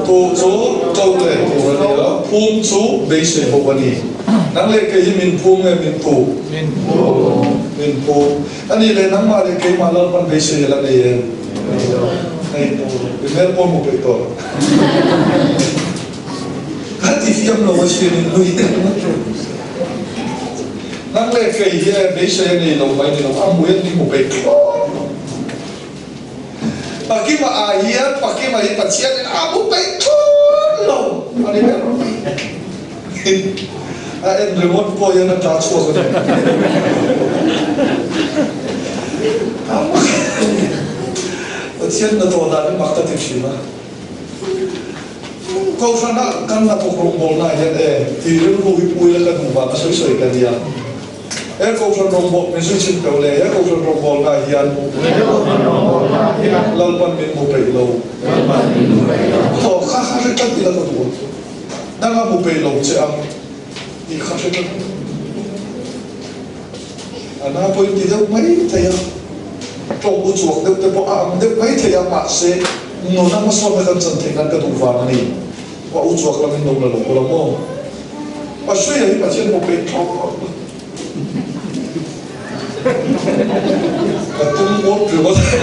Speaker 1: tu chú câu lệ tu ra đi đó phum chú bây giờ học vào đi nắng lệ cái gì mình phum hay mình tu anh đi lên nắng mà đi cái mà lâu còn bây giờ là này này tu cái mẹ phum một cái to hạt thì phim nó mới xuyên lui nắng lệ cái gì bây giờ này lâu mấy này lâu ăn muối đi một cái pagi ma ayat, pagi ma ayat pasien, abu baik lo, ani ber. Ayat remote po yang nak charge ko. Pasien na to na ni makta tipsi ma. câu chuyện đó căn là thuộc rồng bồn này hiện tại thì nó lùi bùi là cái vùng soi soi cái gì à câu chuyện rồng bồn mình suy xin cầu lệ câu chuyện rồng bồn này hiện lần ban mình một bảy lâu họ khá khá rất chắc là cái tuổi đang là một bảy lâu chứ ăn thì khá rất chắc anh ha point thì đâu mấy thầy à trong bộ chuộc đâu tới bộ đâu mấy thầy à mà sẽ nó nằm ở sau cái chân thầy cái tủ vàng này và bộ chuộc là mình đâu là lỗ là mò và suy nghĩ mà trên một bên thóc và tung bốt rồi có thể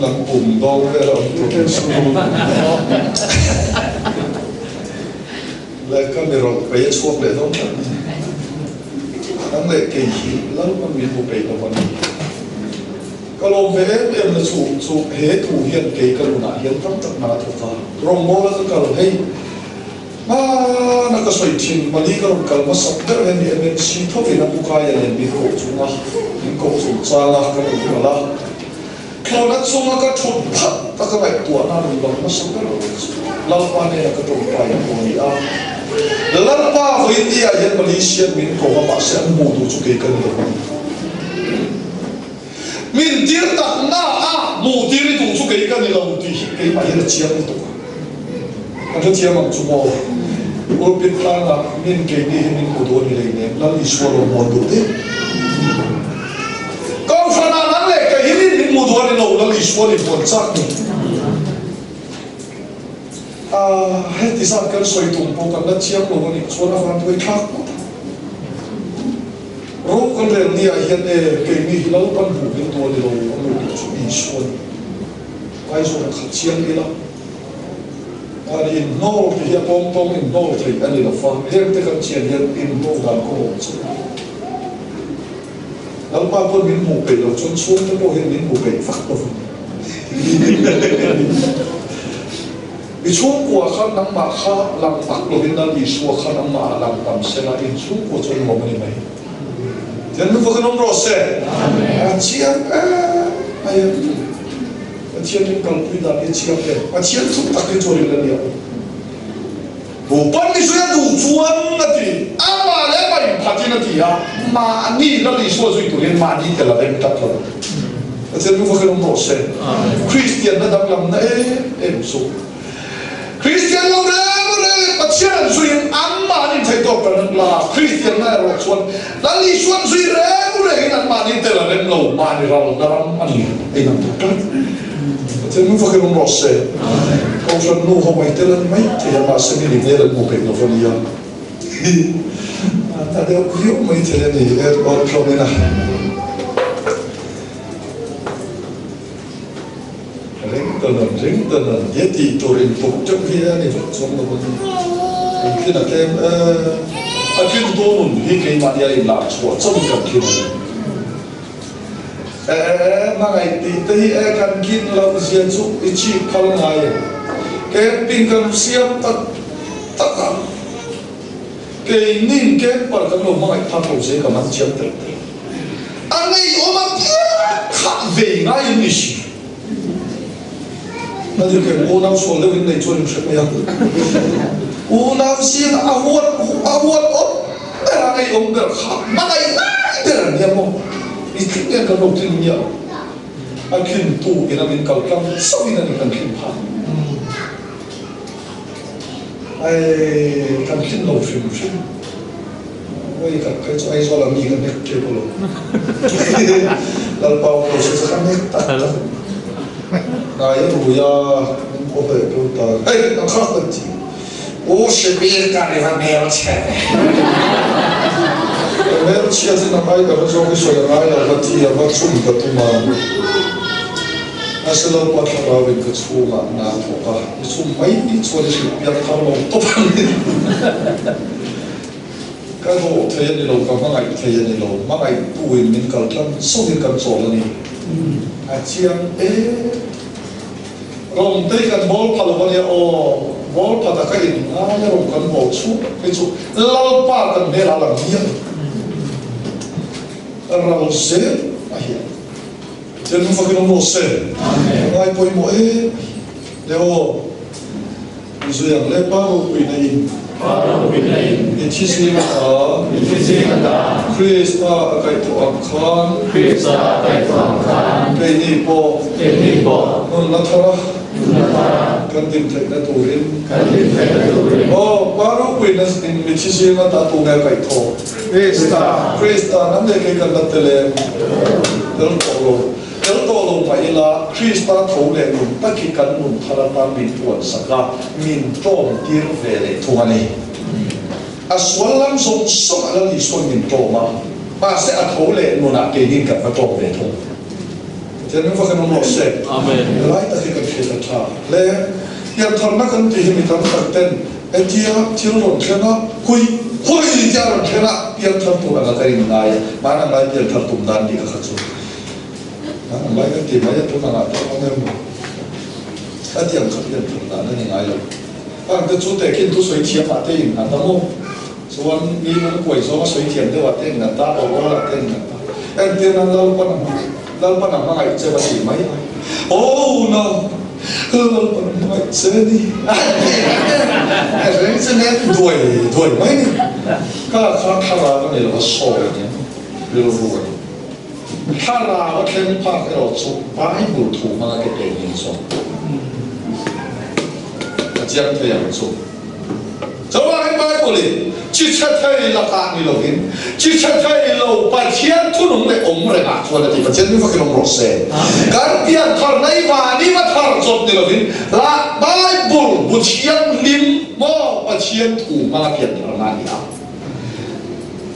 Speaker 1: làm cùng đau cái là cái số lại cái này rồi bây giờ lại đâu đang lại cái gì lắm mà mình một cái đâu mà cái lồng về em là chủ hệ thủ hiện cái lồng nãy hiện trong tất mà thuộc cả rồng bò là cái lồng hay mà nó có sợi thìn mà đi cái lồng cái mà sắp tới em xin thôi vì nó cũng cái này bị cổ chúng à bị cổ chúng cha là cái lồng là kalau nak semua kan cepat tak kena tuan ada dalam masa itu lawan ni nak terlupa yang mulia lawan India yang Malaysia min kau apa sih mudu juga ikan itu min dia tak nak mudu itu juga ikan itu mudu kayak macam ciam itu ada ciam macam cuma urut pelan min kayak ni min mudu ni lagi lalu isuara mudu deh kau sana nang lek kayak ini muduan ni lalu isuara pun sakit heti saat kan soi tumpu kan dah ciam lalu ni suara fan tu ikhlas roh kan rel ni ahian kayak ni lalu kan bukan tuan ni lalu isuara ai suara kecian ni lah hari nol dia pom nol trik ani lah fan dia tekan cian dia nol dan kau lalu pun min mu pe lo chon chuan te po hin min mu pe fak to i chuan kwa khan nang ma kha lang pak lo hin dal i suwa khan nang ma lang tam se la in chuan ko chon mo mani mai jan nu fa nom ro se a chiam ai a chiam ni kal pui da ni chiam le a chiam thu tak ni chori la ni bu pan ni suya du chuan ati ama le mai phati na ti ya ma ni la li so zui tu len ma ni te la dem tak la chen nu fa nom ro se Christian na dam lam na em so Christian lo re pathian zui amma ni thai to kan la Christian na ro chuan la li suan zui re nan ma ni te la dem lo ma ni ral na ram ani ai nam tak chen nu fa nom ro se câu chuyện nu không phải tên mấy thì mà sẽ bị định lên một bệnh nó phân liang ta đều hiểu mấy thế này em còn không nên à ring tên là dễ thì tôi định phục trong khi này phục xong rồi khi là em khi tôi muốn khi cái mà đi làm chuột trong cái khi này mà ngày thì thấy cần kinh làm gì chút ít chi khăn này cái pin cần xiêm tất cả cái nín cái bật cái lồng mai thằng hồ sơ cái mặt chiếm được anh ấy ôm mà khát về ngay như gì nó thì cái u nào xuống lên này cho nên sẽ mấy u nào xiêm ahuat ốp cái anh ấy ôm cái khát mà cái là niệm không ít cái đầu tiên nhiều anh kinh tu cái là mình cầu cam sau khi là mình cần kinh phá ai cần kinh đầu phim vậy cái chỗ ai do làm gì cần biết chơi bóng lần bao giờ sẽ khăn hết tất cả này rồi có thể tôi ta ấy nó khác được gì ô sẽ biết cái này là mèo chết mèo chết thì nó hay cái nó giống cái sợi gai là vật gì là vật chung cái tụi mà anh sẽ làm bắt đầu với cái số mà nào thuộc cả cái số mấy cái số này sẽ biến thành một top cái hộ thế này lâu cả mấy ngày thế này lâu mấy ngày tuổi mình cần làm số mình cần số là gì à chiang rồng tây cần ball phật là gì ball phật là cái gì rồng cần ball chút cái chút lâu pa cần để làm gì rồng dễ à hiện chân nó phải nó sẽ ngay bồi mỗi đều duyên lẽ bao quỷ này in chi si mà ta Christa cái tổ khan cái ni po nó thara kan tim thai na turin bao quỷ này in chi si mà ta tu ngay cái tổ Christa nắm lấy cái kan đặt lên Kalau tolong mailah Kristus tahu le nun tak ikan nun tharatan min tuan saka min tom tir vele tuani aswalam som som ala li son min toma se tahu le nun akenin kat tom le tom jadi fakir nomor se amen lai tak ikan kita tha le yang tharna kan ti mi tan takten etia tirun kena hui jaran kena yang thartu ala kain ngai mana ngai yang thartu dan di khachu mai cái tiền mai tôi càng ngại tôi không em cái tiền không tiền thường là nó như ngay rồi cái chủ đề kinh tu suy tiền mà tiền là tao mua số anh đi nó quậy số suy tiền tôi là tiền là ta bảo nó là tiền là ta em tiền là lâu bắt nằm ngày chơi bát gì mấy oh no lâu bắt ngày chơi đi cái chơi này tuổi mấy cái là cái này là số nhé rồiถ้าเราเล่นภาคเราสุภาพบุตรถูกมาเก็บเองยิ่งส่งเจ้าเทียมสุจะว่าให้ไปบุรีจิตใจเราตานี่เราเห็นจิตใจเราไปเทียนทุนงเลยอมเลยอ่ะส่วนที่ประเทศนี้ฟังเราโปรเซสการเปลี่ยนทางในวันนี้มาทางจบนี่เราเห็นละไบเบิลบุตรเทียนลิมมอประเทียนถูกมาเปลี่ยนทางนั้นนี่อ่ะ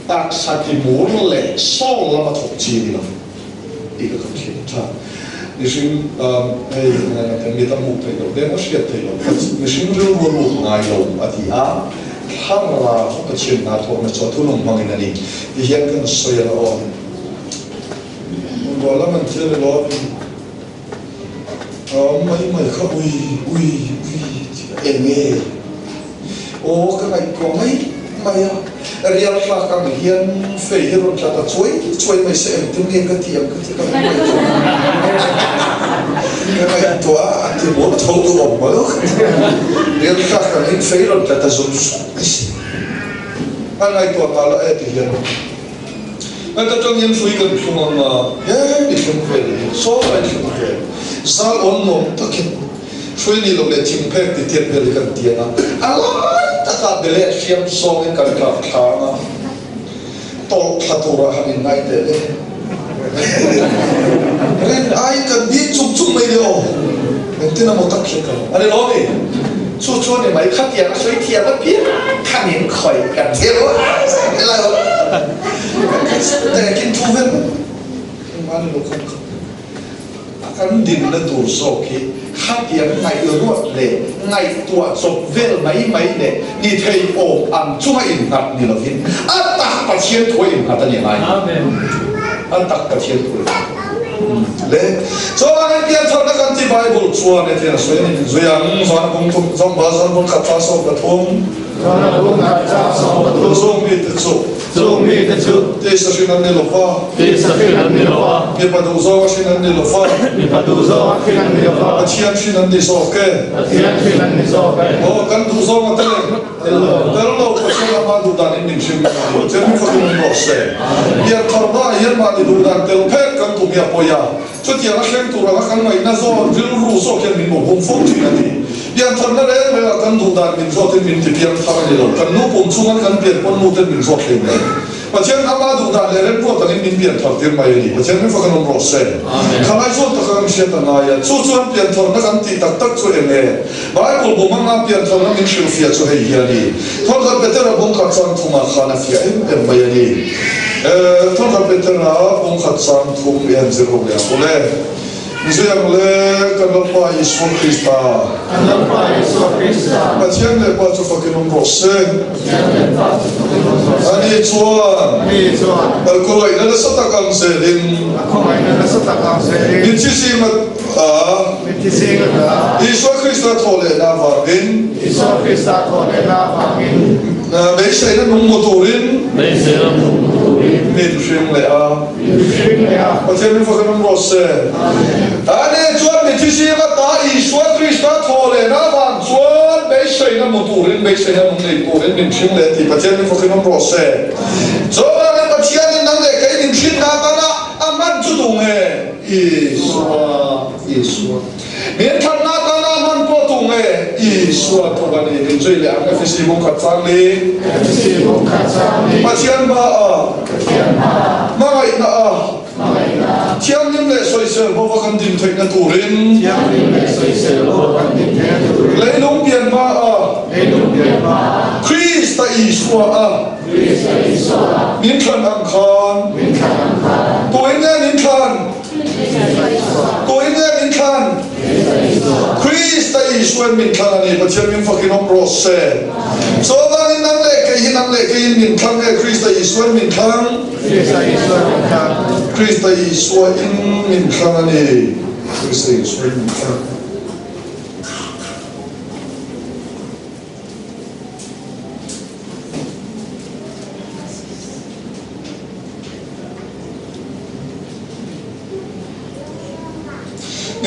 Speaker 1: ตักสัตย์มูลเลยส่งเรามาถูกจีนเราอีกก็คิดว่านี่สิ่งแต่มีตั้งมุกที่เราเรียนว่าเสียที่เรานี่สิ่งเรื่องรู้ง่ายเราอธิอาข้างเราก็เชื่อนาทว่ามันจะทุ่งมังอินนี่ที่เห็นกันสวยเรามันบอกแล้วมันเชื่อเราไม่เขาอุ้ยเอ็งเงี้ยโอ้ก็ไม่ก็ไม่อะเรียนฝากกันเฮียนเฟย์ที่เราจะช่วยไม่เสียถึงเรียนกันเทียมกันที่กันไม่จบก็ไม่ตัวที่หมดทั้งตัวหมดเรียนฝากกันเฟย์เราจะสุ่มอะไรตัวตาละที่เฮียนนั่นก็ต้องเรียนคุยกันช่วงมาดิฉันเฟย์โซ่อะไรดิฉันเฟย์ซาลอนนมตะกี้ช่วยนี่เราเลยจิมเพกติดเทียนเฟย์กันเทียนอะไรถ้าเบลเชียมซองกันกับทางโตขัดตัวหันไงเดเลยเรื่องไอ้กันดีจุ่มไม่เดียวเป็นที่น่ามุตักเชื่อกันอันนี้ร้องนี่ช่วยนี่ไหมขัดเทียนสวยเทียนแล้วเพี้ยนขันเห็นข่อยกันเทียนว่าอะไรวะแต่กินทุเรศมาในโลกกันดินและตัวโซกีขัดเทียนไงรวดเลยไงตัวจบเวลไม่เนี่ยนี่เทโออันช่วยอินนัดนี่เราเห็นอันตักประเทียนถวยอินนัดนี่ไงอันตักประเทียนถวยเลยส่วนอันที่ทำนักการที่ไบเบิลชัวร์เนี่ยที่เราสวยนี่สวยอย่างส่วนผมส่งบาสันผมขัดฟ้าส่งกระทงส่งมีแต่ชุเทศชินันเนลฟ้ามีปัดอุโซชินันเนลฟ้าอาเชียนชินันดิโซเกโอ้กันดูโซมาเตลแต่เราก็ใช้ละมาดูดานิมินชิมเจ้ามีคนรู้เสร็จยันทำได้ยันมาดูดานเตลเพกกันตุมีอภัยชุดที่เราเข่งตัวเราขันไม่น่าโซรู้โซแค่มินบุกฟุ้งที่นั่นนี่ยันทำได้เลยเวลากันดูดานมินโซที่มินที่เพียงทำอะไรเรากันนู้ปุ่มช่วงกันเปลี่ยนคนนู้ที่มินโซเข่งเลยเพราะฉะนั้นมาดูดานเลยพวกตอนนี้มินเปลี่ยนทางที่ไม่ดีเพราะฉะนั้นฟังกันรู้เสร็จขณะส่วนตะการเชื่อตั้งไงส่วนเปลี่ยนทางนักการที่ตักช่วยเองเลยบางคนบอกมันเปลี่ยนทางนั้นมินชิลฟิอาช่วยเฮียดีทางการเป็นเรื่องของขัดสันทุมาขณะฟิอาเป็นไม่ดีทางการเป็นเรื่องของขัดสันทุมเอ็นซิโร่เนี่ยโอเลนี่สิ่งเลยกันเราไปยิสุคริสต์ปัจจัยเนี่ยปัจจุบันกันรู้เส้นอันนี้ชัวแต่ก็เลยนั่นสัตว์กังเสดินนี่ที่สิ่งมันยิสุคริสต์โทเลนาฟารินไม่ใช่นั่นนุ่มโมตูรินนี่ดูสิ่งเลย ประเทศนี้ฟังกันรอเซ่อันนี้ชวนมิทิซีก็ตายชวนคริสต์ทอเลยนะบางชวนไม่ใช่นะมุตุรินไม่ใช่นะมุนีตุรินมินชิมเลยที่ประเทศนี้ฟังกันรอเซ่โซ่แล้วประเทศนี้นั่งเลยใครมินชิมนะกันนะอามันจุดงเออิสวามีท่านนักการมันพูดงเออิสวาทุกวันนี้มินช่วยเลยอันนี้ฟิสิบุงขัดสังลีประเทศบ้ามาไงนะเที่ยงนี้เลยสวยเสือเพราะว่ากันดินถึงกันตูรินเลยลงเปลี่ยนมาคริสต์อิสวามินขันอังคารตัวเนี้ยมินขันตัวเนี้ยมินขันคริสต์อิสวามินขันนี่ประเทศมินฟังกินอมโรเซ่โซดานี่นั่งเล็กกินนั่งเล็กกินมินขันคริสต์อิสวามินขันคริสต์อิสวามินขันนี่คริสต์อิสวามินขัน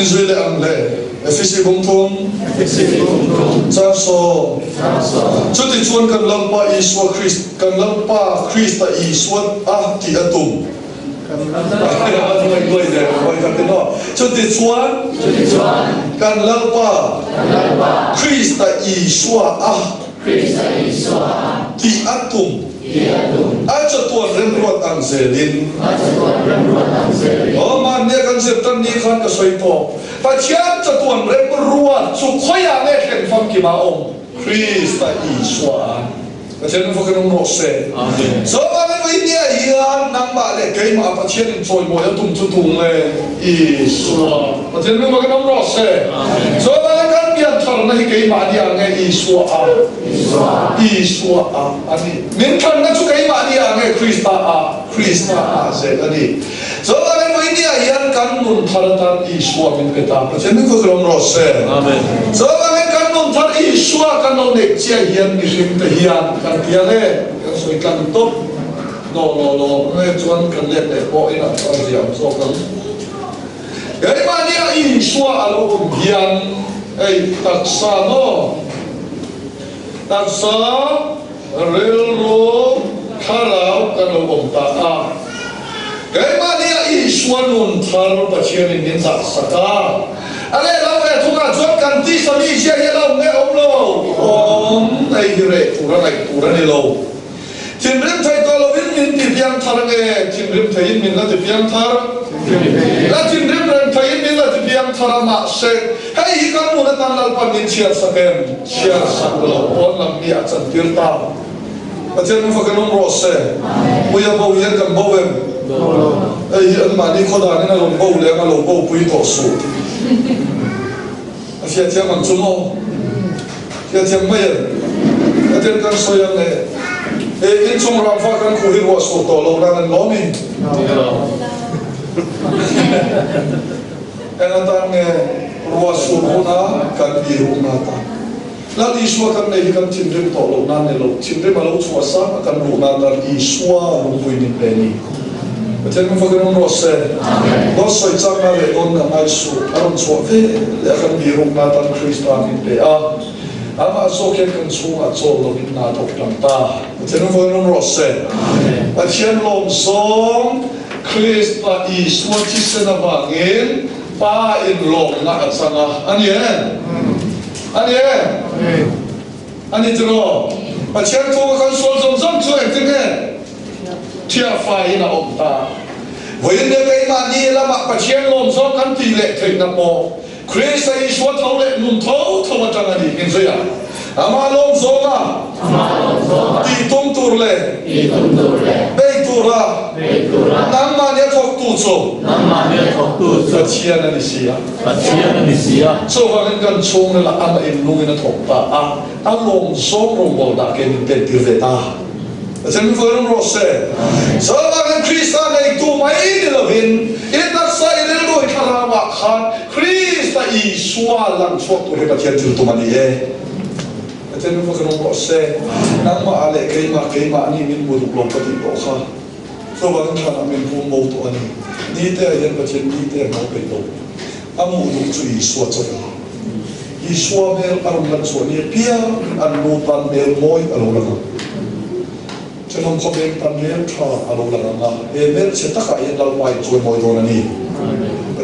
Speaker 1: อิสราเอลอังเลฟิสิบุงทงจ้าโซจุดที่ชวนกันลำปาอิสวาคริสต์กันลำปาคริสต์อิสวาที่อตุมกันลำปาทำไมด้วยเนี่ยไว้กันเป็นว่าจุดที่ชวนกันลำปาคริสต์อิสวาที่อตุมอาจจะตัวเรื่องรวดอังเซลินโอ้มันเนี่ยกันเสพตันนี้ขันก็สวยพอปัจจัยจะตัวเรื่องรวดสุขอยางเนี่ยเห็นฟังกี่มาองคริสต์อิสวาปัจจัยนั้นฟังกันรู้เสสสมัยวันนี้ยันนังมาเลยเกี่ยมาปัจจัยนั้นช่วยมวยตุ้มตุ้มเลยอิสวาปัจจัยนั้นฟังกันรู้เสสมัยกันเปลี่ยนทางนั้นเกี่ยมาเนี่ยไงอิสวาอันนี้มินทันนั่นชุกเกี่ยมาเนี่ยไงคริสต์เสอันนี้สมัยวันนี้ยันกันนุนทาร์ตันอิสวามินเปตาปัจจัยนั้นฟังกันรู้เสสมัยกันนุนทาร์อิสวากันนุนเด็กเชียยันมิชิมเทียนกันเทียนเลยกันสวยกันตุ๊บโนเนี่ยชวนกันเล่นเลยพออินะตอนเดียวโซ่กันเกี่ยมาเนี่ยอิสวาอารมณ์ยันไอ้ตักษาโนตักษาเรลโรคาราบกันอารมณ์ตาเกี่ยมาเนี่ยอิสวานุนทาร์ปัจเจริญตักษาอะไรเราเองทุกคนชวนกันที่สมีเชียร์เราเนี่ยอมโลไอ้เรื่องตัวนี่เราทีมริมไทยตัวเราวินมินที่เพียงทาร์เองทีมริมไทยมินเราที่เพียงทาร์และทีมริมไทยมินเราที่เพียงทาร์มาเสกให้อีกครั้งมุนตันเราปนิเชียร์สักเเราโอนลำมีอาจารย์ติร์ตาประเทศนั้นฟังกันรู้เสมุยบ่าวยันกันบ่าวไอ้อันมาดีคนนั้นเราบ่าวเลยกันเราบ่าวปุยต่อสู้เสียเทียมมันจุ่มเสียเทียมไม่ยันอาจารย์กันสวยยังไงอินชงรำฟ้ากันคุยว่าสุดโตเราดังล้อมินเอ็นตั้งเงรัวสุดหัวหน้ากันบีรุนาตาแล้วอีสวากันในกันทิมริมโตเรานั่นเนี่ยเราทิมริมมาเราชัวร์ซ้ำกันรุนาตาอีสวาลุงปุยนิเปนีประเทศมันฟังกันรู้เสก็สวยจังเลยคนกันไม่สู้อารมณ์ชัวร์เแล้วกันบีรุนาตาคริสต์นิเปอามาโซเกกันชูอาโซลวินนาตกลังตาเจ้าหน้าที่รู้รู้เสอาเชียนลมสองคริสต์อิสวาที่เสนาบางเงินป้าอินลมนักสังอันนี้จะรออาเชียนตัวกันส่วนสมช่วยถึงเงี้ยเทียไฟน่ะอมตาวันนี้ไอ้มานี่ละมาอาเชียนลมสองกันตีเล็กถึงนับโมคริสต์อิสวาเท่าเล็กนุ่มเท่าจังอันนี้เห็นไหมอ่ะอามาลมโซมาตีตุ้มตัวเล่เบย์ตัวละน้ำมันเนี่ยทอกตูโซปัจเจียนันนิสียโซ่กันกันชงนั่นละอันอินลุงนั่นทอกตาอันลมโซลมบอลดาเกนเป็นติเวตาแต่ฉันฟังรู้เสสมัยคริสต์ในตัวไม่ได้ละวินอินทักษะอินรู้ขนาดว่าขันคริสต์อิสวาลังชวกตัวให้ประเทศจุดตัวมันเองแต่ฉันฟังรู้เสนั่งมาอะไรเกี่ยมานี่มินบุรุษลงปฏิบัติข้า so wa kan thana min pu mo to ani ni te yan pa chen ni te mo pe to amu du chu I so cha I so mel arum lan so ni pia an no tan mel moi alo la chenong ko ben tan mel tha alo la nga e mel che ta ka yan dal mai chu moi do na ni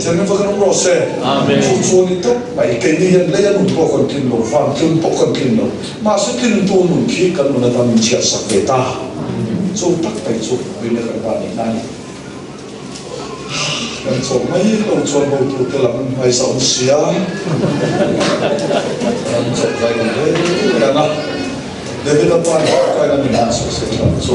Speaker 1: chen ni fa kan ro se amen chu ni to bai ke ni yan le yan po kon tin lo fa tin po kon tin lo ma se tin tu nun khi kan na tam chia sa ke ta so tak pai chu bi le kan ba ni na ni kan so mai lo chuan ho tu te lam mai sa on sia kan so kai kan le na de be da pa kai na ni na so se so